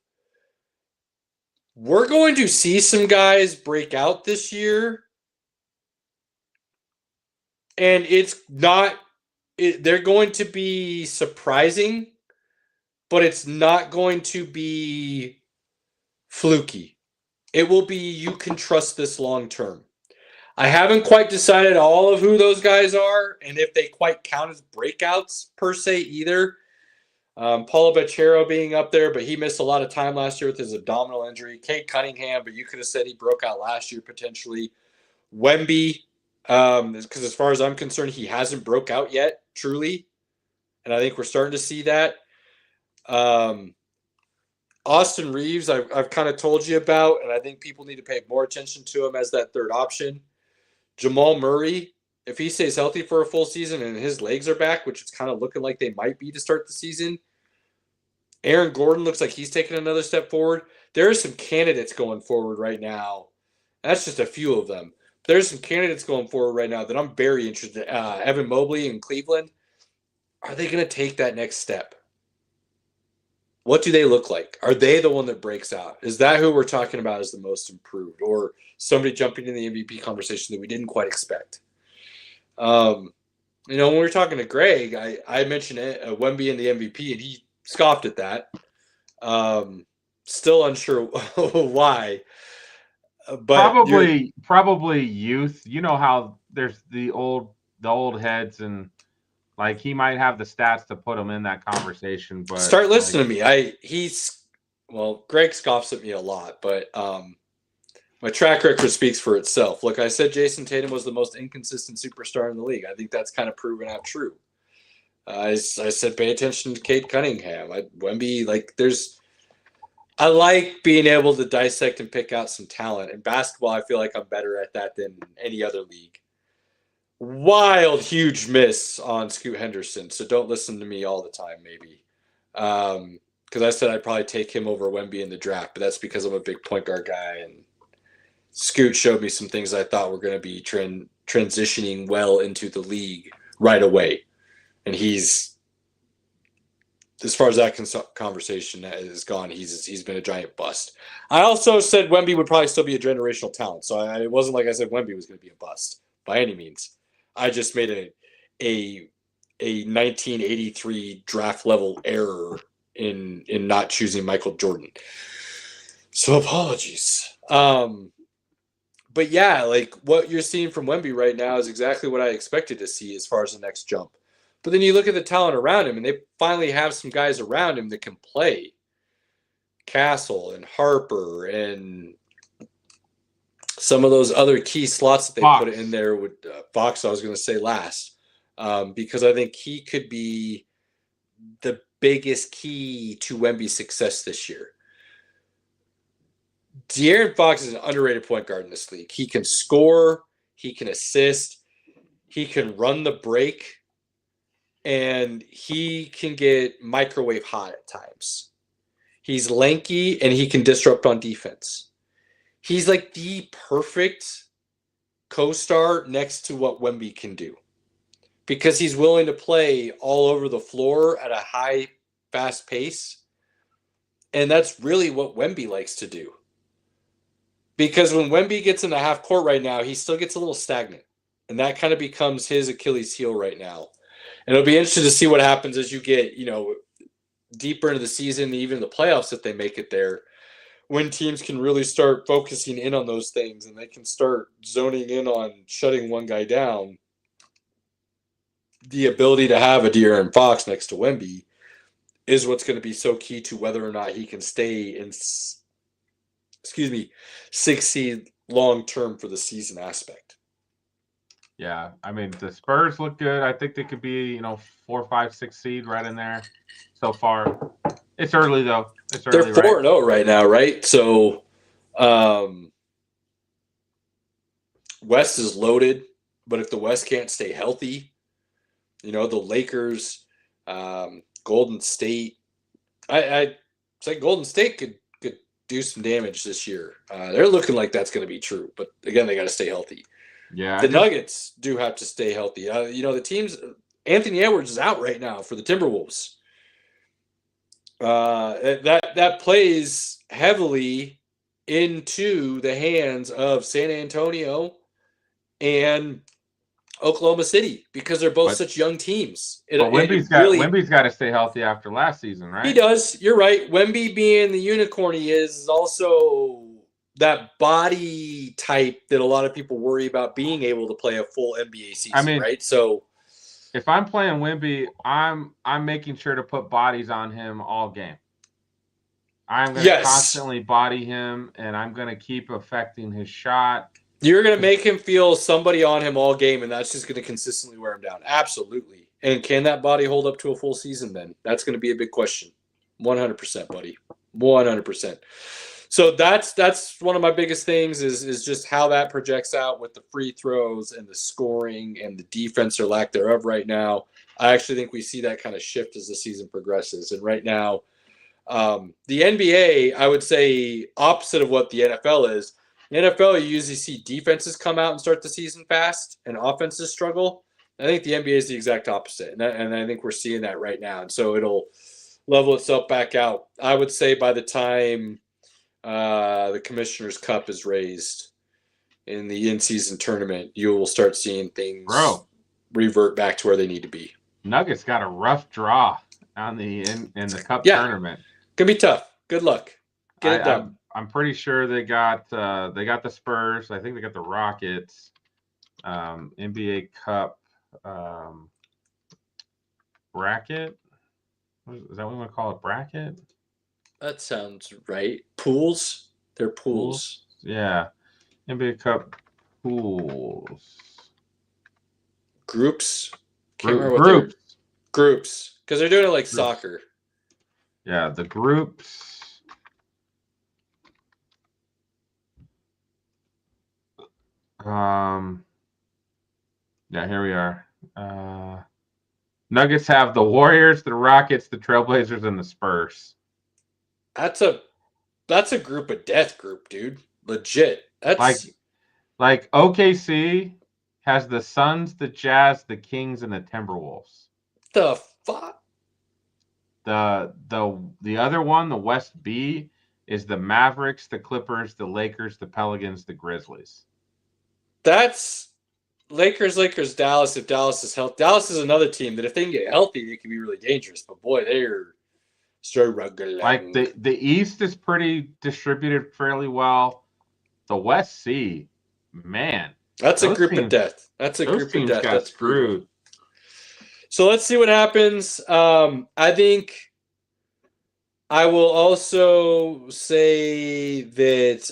[SPEAKER 2] We're going to see some guys break out this year And it's not they're going to be surprising, but it's not going to be fluky. It will be you can trust this long term. I haven't quite decided all of who those guys are and if they quite count as breakouts per se either. Paulo Bechero being up there, but he missed a lot of time last year with his abdominal injury. Cade Cunningham, but you could have said he broke out last year potentially. Wemby, because as far as I'm concerned, he hasn't broke out yet, truly. And I think we're starting to see that. Austin Reeves, I've kind of told you about, and I think people need to pay more attention to him as that third option. Jamal Murray, if he stays healthy for a full season and his legs are back, which it's kind of looking like they might be to start the season. Aaron Gordon looks like he's taking another step forward. There are some candidates going forward right now. That's just a few of them. There's some candidates going forward right now that I'm very interested in. Evan Mobley in Cleveland. Are they going to take that next step? What do they look like? Are they the one that breaks out? Is that who we're talking about as the most improved? Or somebody jumping in the MVP conversation that we didn't quite expect? When we were talking to Greg, I mentioned Wemby in the MVP, and he scoffed at that. Still unsure why. But
[SPEAKER 3] probably youth. You know how there's the old heads, and like he might have the stats to put him in that conversation. But
[SPEAKER 2] start listening to me. Greg scoffs at me a lot, but my track record speaks for itself. Look, I said Jason Tatum was the most inconsistent superstar in the league. I think that's kind of proven out true. I said pay attention to Cade Cunningham. Wemby, I like being able to dissect and pick out some talent. In basketball, I feel like I'm better at that than any other league. Wild, huge miss on Scoot Henderson, so don't listen to me all the time, maybe. Because I said I'd probably take him over Wemby in the draft, but that's because I'm a big point guard guy, and Scoot showed me some things I thought were going to be transitioning well into the league right away. And he's, as far as that conversation is gone, he's been a giant bust. I also said Wemby would probably still be a generational talent, so it wasn't like I said Wemby was going to be a bust by any means. I just made a 1983 draft level error in not choosing Michael Jordan. So apologies. But yeah, what you're seeing from Wemby right now is exactly what I expected to see as far as the next jump. But then you look at the talent around him, and they finally have some guys around him that can play. Castle and Harper and some of those other key slots that they put in there with Fox, I was going to say last, because I think he could be the biggest key to Wemby's success this year. De'Aaron Fox is an underrated point guard in this league. He can score, he can assist, he can run the break, and he can get microwave hot at times. He's lanky, and he can disrupt on defense. He's like the perfect co-star next to what Wemby can do, because he's willing to play all over the floor at a high, fast pace. And that's really what Wemby likes to do. Because when Wemby gets in the half court right now, he still gets a little stagnant. And that kind of becomes his Achilles heel right now. And it'll be interesting to see what happens as you get, deeper into the season, even the playoffs, if they make it there, when teams can really start focusing in on those things and they can start zoning in on shutting one guy down. The ability to have a De'Aaron Fox next to Wemby is what's going to be so key to whether or not he can stay in, 6 seed long-term for the season aspect.
[SPEAKER 3] Yeah, I mean, the Spurs look good. I think they could be, 4, 5, 6 seed right in there so far. It's early, though.
[SPEAKER 2] They're 4-0 right now, right? So West is loaded, but if the West can't stay healthy, the Lakers, Golden State, I say Golden State could do some damage this year. They're looking like that's going to be true, but again, they got to stay healthy.
[SPEAKER 3] Yeah,
[SPEAKER 2] the Nuggets do have to stay healthy. The teams. Anthony Edwards is out right now for the Timberwolves. That plays heavily into the hands of San Antonio and Oklahoma City, because they're both
[SPEAKER 3] But-
[SPEAKER 2] such young teams.
[SPEAKER 3] But Wemby's got to stay healthy after last season, right?
[SPEAKER 2] He does. You're right. Wemby being the unicorn he is also that body type that a lot of people worry about being able to play a full NBA season, right? So
[SPEAKER 3] if I'm playing Wemby, I'm making sure to put bodies on him all game. I'm going to constantly body him, and I'm going to keep affecting his shot.
[SPEAKER 2] You're going to make him feel somebody on him all game, and that's just going to consistently wear him down. Absolutely. And can that body hold up to a full season then? That's going to be a big question. 100%, buddy. 100%. So that's one of my biggest things is just how that projects out with the free throws and the scoring and the defense or lack thereof right now. I actually think we see that kind of shift as the season progresses. And right now, the NBA, I would say opposite of what the NFL is. In the NFL, you usually see defenses come out and start the season fast and offenses struggle. I think the NBA is the exact opposite, and I think we're seeing that right now. And so it'll level itself back out. I would say by the time the Commissioner's Cup is raised in the in-season tournament, you will start seeing things revert back to where they need to be.
[SPEAKER 3] Nuggets got a rough draw on the in the Cup tournament.
[SPEAKER 2] Gonna be tough. Good luck. Get it done.
[SPEAKER 3] I'm pretty sure they got the Spurs. I think they got the Rockets. NBA Cup bracket. Is that what we want to call it? Bracket?
[SPEAKER 2] That sounds right. Pools? They're pools.
[SPEAKER 3] Yeah. NBA Cup pools.
[SPEAKER 2] Groups?
[SPEAKER 3] Groups.
[SPEAKER 2] Groups. Because they're doing it like soccer.
[SPEAKER 3] Yeah, the groups. Yeah, here we are. Nuggets have the Warriors, the Rockets, the Trailblazers, and the Spurs.
[SPEAKER 2] That's a group of death group, dude. Legit. That's
[SPEAKER 3] like OKC has the Suns, the Jazz, the Kings, and the Timberwolves.
[SPEAKER 2] The fuck?
[SPEAKER 3] The other one, the West B, is the Mavericks, the Clippers, the Lakers, the Pelicans, the Grizzlies.
[SPEAKER 2] That's Lakers, Dallas. If Dallas is healthy, Dallas is another team that if they can get healthy, they can be really dangerous. But boy, they're struggling.
[SPEAKER 3] Like the East is pretty distributed fairly well. The West C, man,
[SPEAKER 2] that's a group of death. That's a group of death. That's
[SPEAKER 3] screwed.
[SPEAKER 2] So let's see what happens. I think I will also say that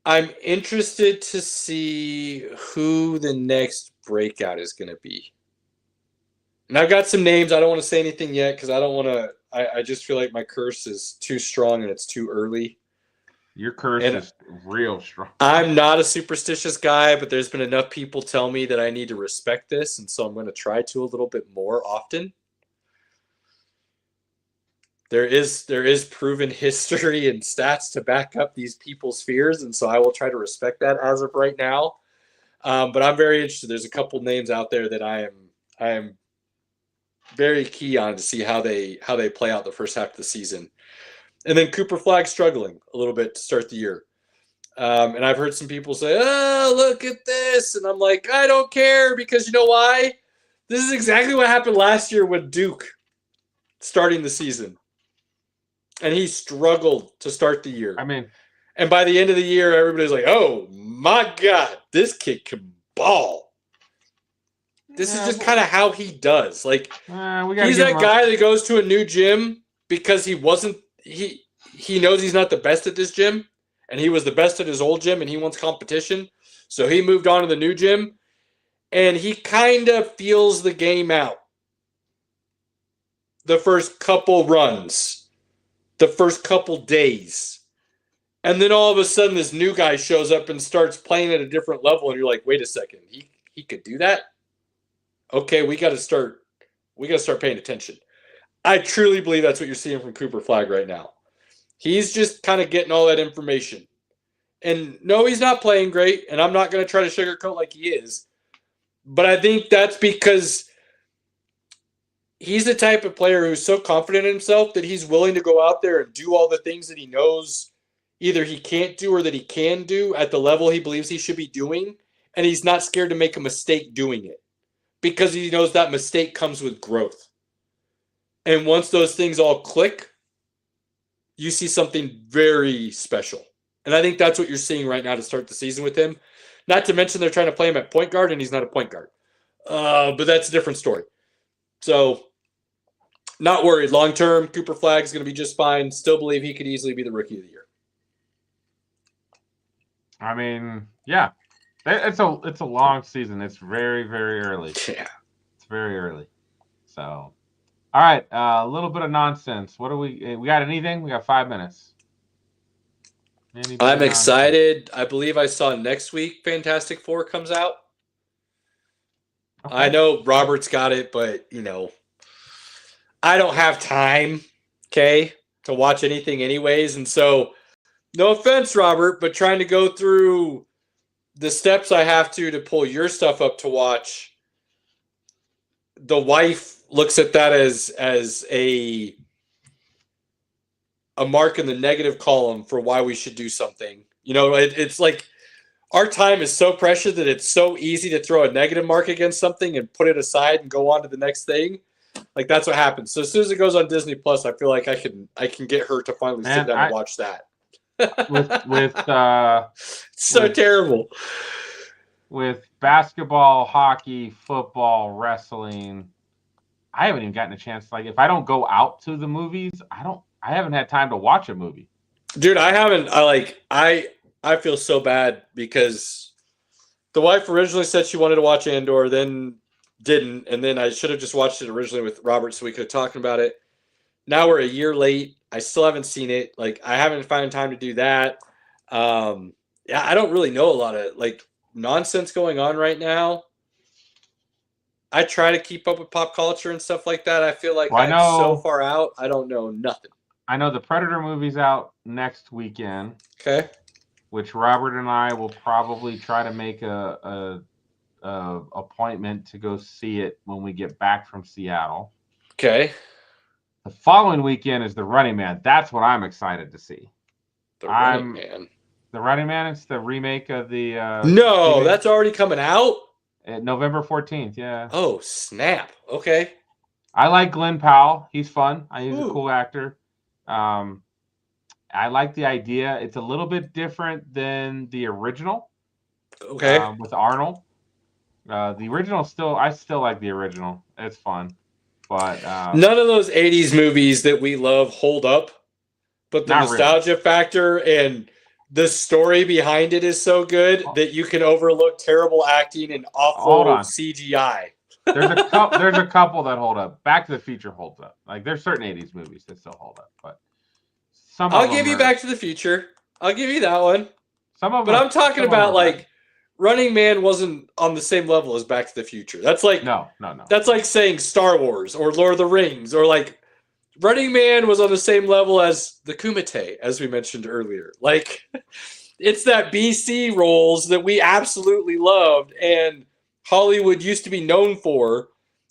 [SPEAKER 2] I'm interested to see who the next breakout is going to be. And I've got some names. I don't want to say anything yet because I don't want to. I just feel like my curse is too strong and it's too early.
[SPEAKER 3] Your curse is real strong.
[SPEAKER 2] I'm not a superstitious guy, but there's been enough people tell me that I need to respect this, and so I'm going to try to a little bit more often. There is proven history and stats to back up these people's fears, and so I will try to respect that as of right now. But I'm very interested. There's a couple names out there that I am very key on to see how they play out the first half of the season. And then Cooper Flag struggling a little bit to start the year. And I've heard some people say, oh, look at this. And I'm like, I don't care because you know why? This is exactly what happened last year with Duke starting the season. And he struggled to start the year.
[SPEAKER 3] I mean,
[SPEAKER 2] and by the end of the year, everybody's like, oh, my God, this kid can ball. This is just kind of how he does. Like, he's that guy that goes to a new gym because he knows he's not the best at this gym, and he was the best at his old gym, and he wants competition. So he moved on to the new gym, and he kind of feels the game out. The first couple runs, the first couple days. And then all of a sudden this new guy shows up and starts playing at a different level, and you're like, wait a second, he could do that? Okay, we got to start paying attention. I truly believe that's what you're seeing from Cooper Flag right now. He's just kind of getting all that information. And no, he's not playing great, and I'm not going to try to sugarcoat like he is. But I think that's because he's the type of player who's so confident in himself that he's willing to go out there and do all the things that he knows either he can't do or that he can do at the level he believes he should be doing, and he's not scared to make a mistake doing it because he knows that mistake comes with growth. And once those things all click, you see something very special. And I think that's what you're seeing right now to start the season with him. Not to mention they're trying to play him at point guard, and he's not a point guard. But that's a different story. So, not worried. Long term, Cooper Flagg is going to be just fine. Still believe he could easily be the Rookie of the Year.
[SPEAKER 3] I mean, yeah. It's a long season. It's very, very early.
[SPEAKER 2] Yeah.
[SPEAKER 3] It's very early. So, all right. A little bit of nonsense. What do we got anything? We got 5 minutes.
[SPEAKER 2] I'm excited. I believe I saw next week Fantastic Four comes out. Okay. I know Robert's got it, but, I don't have time, to watch anything anyways. And so, no offense, Robert, but trying to go through the steps I have to pull your stuff up to watch, the wife looks at that as a mark in the negative column for why we should do something. It's like our time is so precious that it's so easy to throw a negative mark against something and put it aside and go on to the next thing. Like that's what happens. So as soon as it goes on Disney Plus, I feel like I can get her to finally sit down and watch that. It's terrible.
[SPEAKER 3] With basketball, hockey, football, wrestling, I haven't even gotten a chance. Like if I don't go out to the movies, I haven't had time to watch a movie.
[SPEAKER 2] Dude, I haven't. I feel so bad because the wife originally said she wanted to watch Andor, then didn't, and then I should have just watched it originally with Robert so we could have talked about it. Now we're a year late. I still haven't seen it. Like I haven't found time to do that. I don't really know a lot of nonsense going on right now. I try to keep up with pop culture and stuff like that. I feel like I'm so far out. I don't know nothing.
[SPEAKER 3] I know the Predator movie's out next weekend.
[SPEAKER 2] Okay.
[SPEAKER 3] Which Robert and I will probably try to make a appointment to go see it when we get back from Seattle.
[SPEAKER 2] Okay.
[SPEAKER 3] The following weekend is The Running Man. That's what I'm excited to see.
[SPEAKER 2] The Running Man.
[SPEAKER 3] The Running Man. It's the remake of the.
[SPEAKER 2] No, that's already coming out.
[SPEAKER 3] November 14th. Yeah.
[SPEAKER 2] Oh snap! Okay.
[SPEAKER 3] I like Glenn Powell. He's fun. He's a cool actor. I like the idea. It's a little bit different than the original.
[SPEAKER 2] Okay.
[SPEAKER 3] With Arnold. The original I still like the original. It's fun. But
[SPEAKER 2] none of those 80s movies that we love hold up. But the nostalgia factor and the story behind it is so good that you can overlook terrible acting and awful CGI.
[SPEAKER 3] There's a couple that hold up. Back to the Future holds up. Like there's certain 80s movies that still hold up, but
[SPEAKER 2] I'll give you Back to the Future. I'll give you that one. But I'm talking about Running Man wasn't on the same level as Back to the Future. That's like
[SPEAKER 3] no.
[SPEAKER 2] That's like saying Star Wars or Lord of the Rings or Running Man was on the same level as the Kumite, as we mentioned earlier. It's that BC roles that we absolutely loved and Hollywood used to be known for,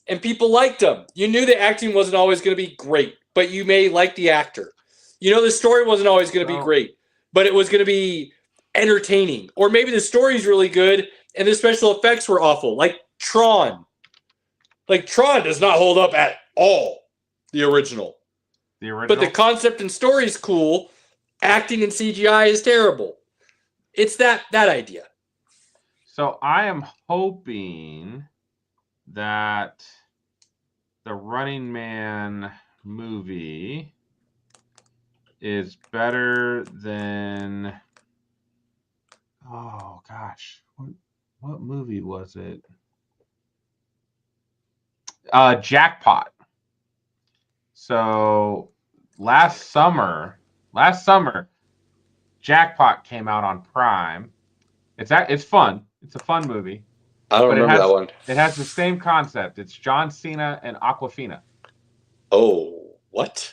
[SPEAKER 2] and people liked them. You knew the acting wasn't always going to be great, but you may like the actor. The story wasn't always going to be great, but it was going to be entertaining. Or maybe the story's really good and the special effects were awful, like Tron. Tron does not hold up at all, the original. But the concept and story is cool. Acting and CGI is terrible. It's that idea.
[SPEAKER 3] So I am hoping that the Running Man movie is better than what movie was it? Jackpot. So last summer, Jackpot came out on Prime. It's fun. It's a fun movie.
[SPEAKER 2] I don't remember that one.
[SPEAKER 3] It has the same concept. It's John Cena and Aquafina.
[SPEAKER 2] Oh, what?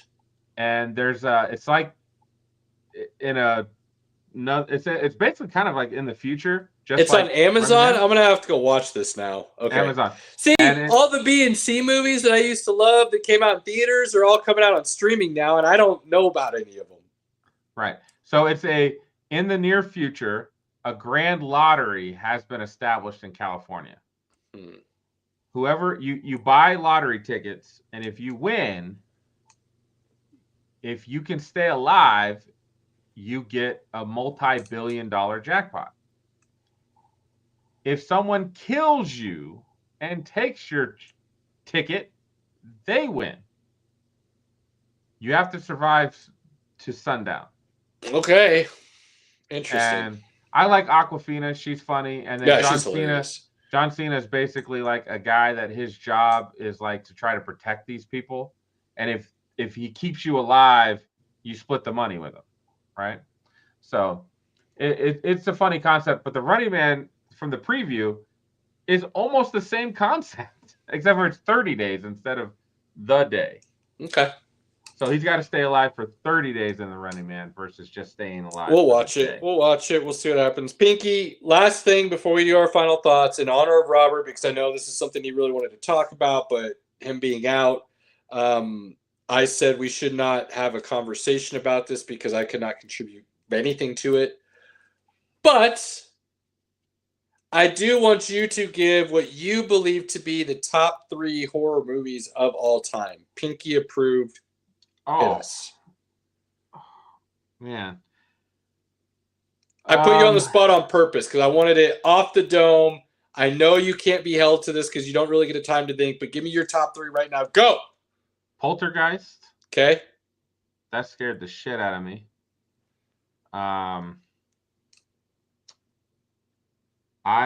[SPEAKER 3] And there's it's like in a no. It's basically kind of like in the future.
[SPEAKER 2] It's on Amazon. I'm gonna have to go watch this now. Okay.
[SPEAKER 3] Amazon.
[SPEAKER 2] See, all the B and C movies that I used to love that came out in theaters are all coming out on streaming now, and I don't know about any of them.
[SPEAKER 3] Right. So it's in the near future, a grand lottery has been established in California. Whoever you buy lottery tickets, and if you win, if you can stay alive, you get a multi-billion-dollar jackpot. If someone kills you and takes your ticket, they win. You have to survive to sundown.
[SPEAKER 2] Okay. Interesting.
[SPEAKER 3] And I like Aquafina. She's funny. And then
[SPEAKER 2] Yeah,
[SPEAKER 3] John
[SPEAKER 2] she's
[SPEAKER 3] Cena.
[SPEAKER 2] hilarious.
[SPEAKER 3] John Cena is basically like a guy that his job is like to try to protect these people. And if he keeps you alive, you split the money with him, right? So it's a funny concept. But the Running Man from the preview is almost the same concept, except for it's 30 days instead of the day.
[SPEAKER 2] Okay.
[SPEAKER 3] So he's got to stay alive for 30 days in the Running Man versus just staying alive.
[SPEAKER 2] We'll watch it. We'll watch it. We'll see what happens. Pinky, last thing before we do our final thoughts, in honor of Robert, because I know this is something he really wanted to talk about, but him being out, I said we should not have a conversation about this because I could not contribute anything to it. But I do want you to give what you believe to be the top 3 horror movies of all time. Pinky approved.
[SPEAKER 3] Yes. Man.
[SPEAKER 2] I put you on the spot on purpose because I wanted it off the dome. I know you can't be held to this because you don't really get a time to think, but give me your top 3 right now. Go!
[SPEAKER 3] Poltergeist.
[SPEAKER 2] Okay.
[SPEAKER 3] That scared the shit out of me. I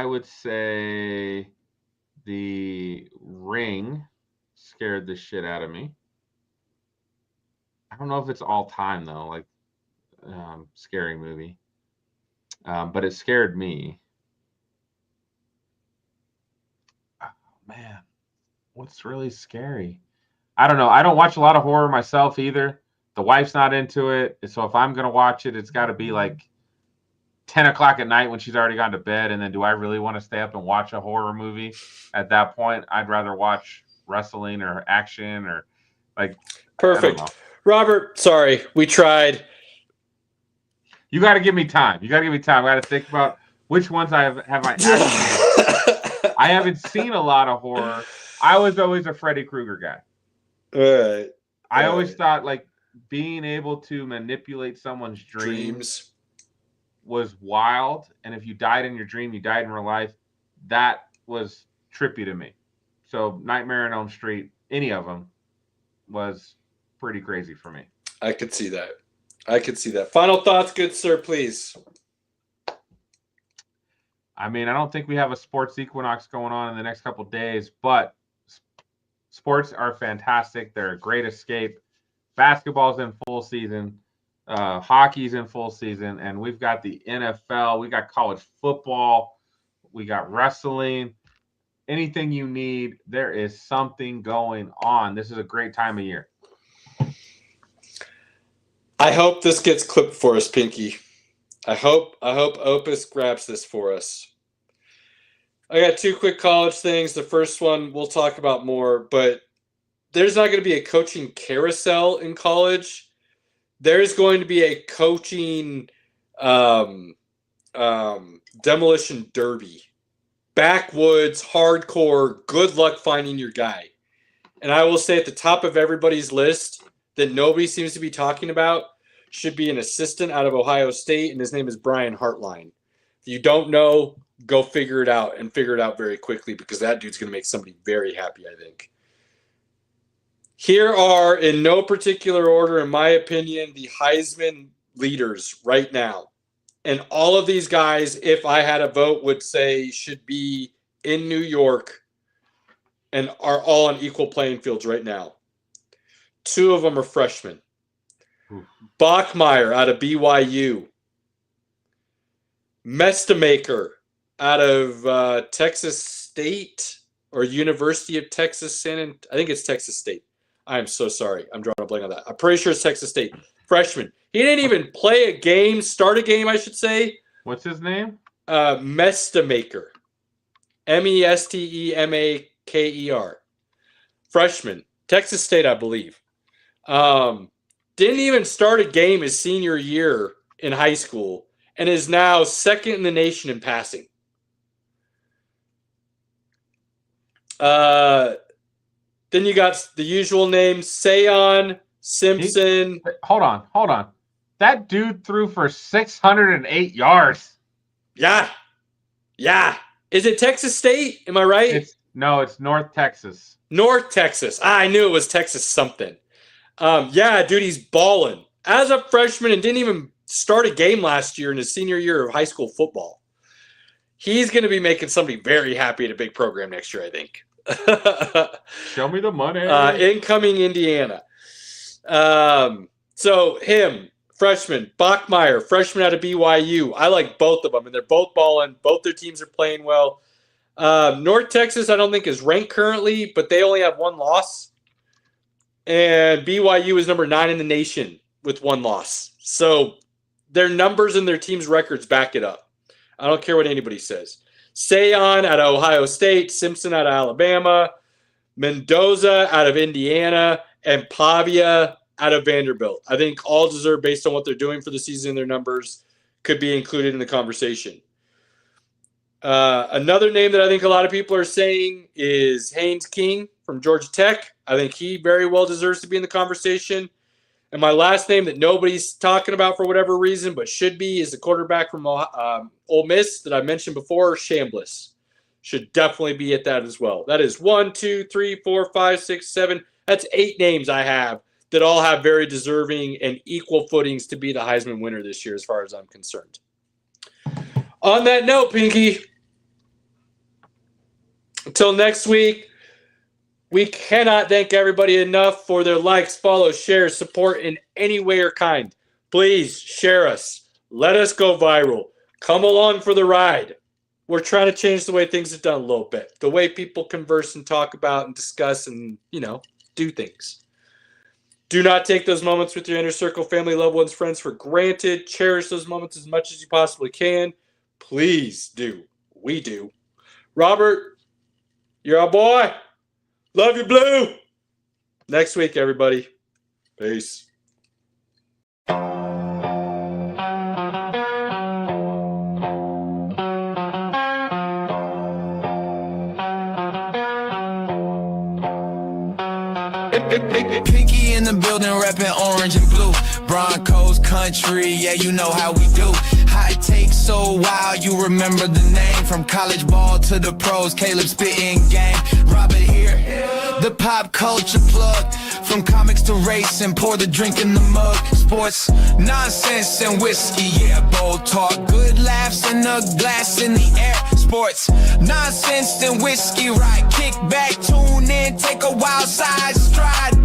[SPEAKER 3] would say The Ring scared the shit out of me. I don't know if it's all time though, like scary movie. But it scared me. Oh, man, what's really scary? I don't know. I don't watch a lot of horror myself either. The wife's not into it. So if I'm going to watch it, it's got to be like 10 o'clock at night when she's already gone to bed. And then do I really want to stay up and watch a horror movie at that point? I'd rather watch wrestling or action or like.
[SPEAKER 2] Perfect. Robert, sorry, we tried.
[SPEAKER 3] You got to give me time. I got to think about which ones have I actually. I haven't seen a lot of horror. I was always a Freddy Krueger guy.
[SPEAKER 2] All right.
[SPEAKER 3] I always thought like being able to manipulate someone's dreams was wild. And if you died in your dream, you died in real life. That was trippy to me. So Nightmare on Elm Street, any of them, was pretty crazy for me.
[SPEAKER 2] I could see that. Final thoughts, good sir, please.
[SPEAKER 3] I mean, I don't think we have a sports equinox going on in the next couple of days, but sports are fantastic. They're a great escape. Basketball's in full season. Hockey's in full season. And we've got the NFL. We got college football. We got wrestling. Anything you need, there is something going on. This is a great time of year.
[SPEAKER 2] I hope this gets clipped for us, Pinky. I hope Opus grabs this for us. I got 2 quick college things. The first one we'll talk about more, but there's not going to be a coaching carousel in college. There's going to be a coaching demolition derby. Backwoods, hardcore, good luck finding your guy. And I will say at the top of everybody's list that nobody seems to be talking about should be an assistant out of Ohio State, and his name is Brian Hartline. If you don't know, go figure it out, and figure it out very quickly because that dude's going to make somebody very happy, I think. Here are, in no particular order, in my opinion, the Heisman leaders right now. And all of these guys, if I had a vote, would say should be in New York and are all on equal playing fields right now. 2 of them are freshmen. Bachmeier out of BYU. Mestamaker out of Texas State or University of Texas. I think it's Texas State. I'm so sorry. I'm drawing a blank on that. I'm pretty sure it's Texas State. Freshman. He didn't even play a game, start a game, I should say.
[SPEAKER 3] What's his name?
[SPEAKER 2] Mestamaker. Mestemaker. Freshman. Texas State, I believe. Didn't even start a game his senior year in high school and is now second in the nation in passing. Then you got the usual names, Sayon, Simpson.
[SPEAKER 3] Hold on. That dude threw for 608 yards.
[SPEAKER 2] Yeah. Is it Texas State? Am I right?
[SPEAKER 3] No, it's North Texas.
[SPEAKER 2] North Texas. I knew it was Texas something. Yeah, dude, he's balling. As a freshman and didn't even start a game last year in his senior year of high school football. He's going to be making somebody very happy at a big program next year, I think.
[SPEAKER 3] Show me the money.
[SPEAKER 2] Incoming Indiana. So him, freshman. Bachmeyer, freshman out of BYU. I like both of them, and they're both balling. Both their teams are playing well. North Texas, I don't think, is ranked currently, but they only have one loss. And BYU is number 9 in the nation with one loss. So their numbers and their team's records back it up. I don't care what anybody says. Sayon out of Ohio State, Simpson out of Alabama, Mendoza out of Indiana, and Pavia out of Vanderbilt. I think all deserve, based on what they're doing for the season, their numbers could be included in the conversation. Another name that I think a lot of people are saying is Haynes King from Georgia Tech. I think he very well deserves to be in the conversation. And my last name that nobody's talking about for whatever reason, but should be, is the quarterback from Ole Miss that I mentioned before, Chambliss. Should definitely be at that as well. That is 1, 2, 3, 4, 5, 6, 7. That's 8 names I have that all have very deserving and equal footings to be the Heisman winner this year as far as I'm concerned. On that note, Pinky, until next week, we cannot thank everybody enough for their likes, follows, shares, support in any way or kind. Please share us. Let us go viral. Come along for the ride. We're trying to change the way things are done a little bit. The way people converse and talk about and discuss and, do things. Do not take those moments with your inner circle, family, loved ones, friends for granted. Cherish those moments as much as you possibly can. Please do. We do. Robert, you're our boy. Love you, Blue. Next week, everybody. Peace.
[SPEAKER 4] Pinky in the building, reppin' orange and blue. Broncos country, yeah, you know how we do. High take so wild, you remember the name. From college ball to the pros, Caleb spitting game. Robert here, the pop culture plug. From comics to racing, pour the drink in the mug. Sports, nonsense and whiskey, yeah, bold talk. Good laughs and a glass in the air. Sports, nonsense and whiskey, right? Kick back, tune in, take a wild side stride.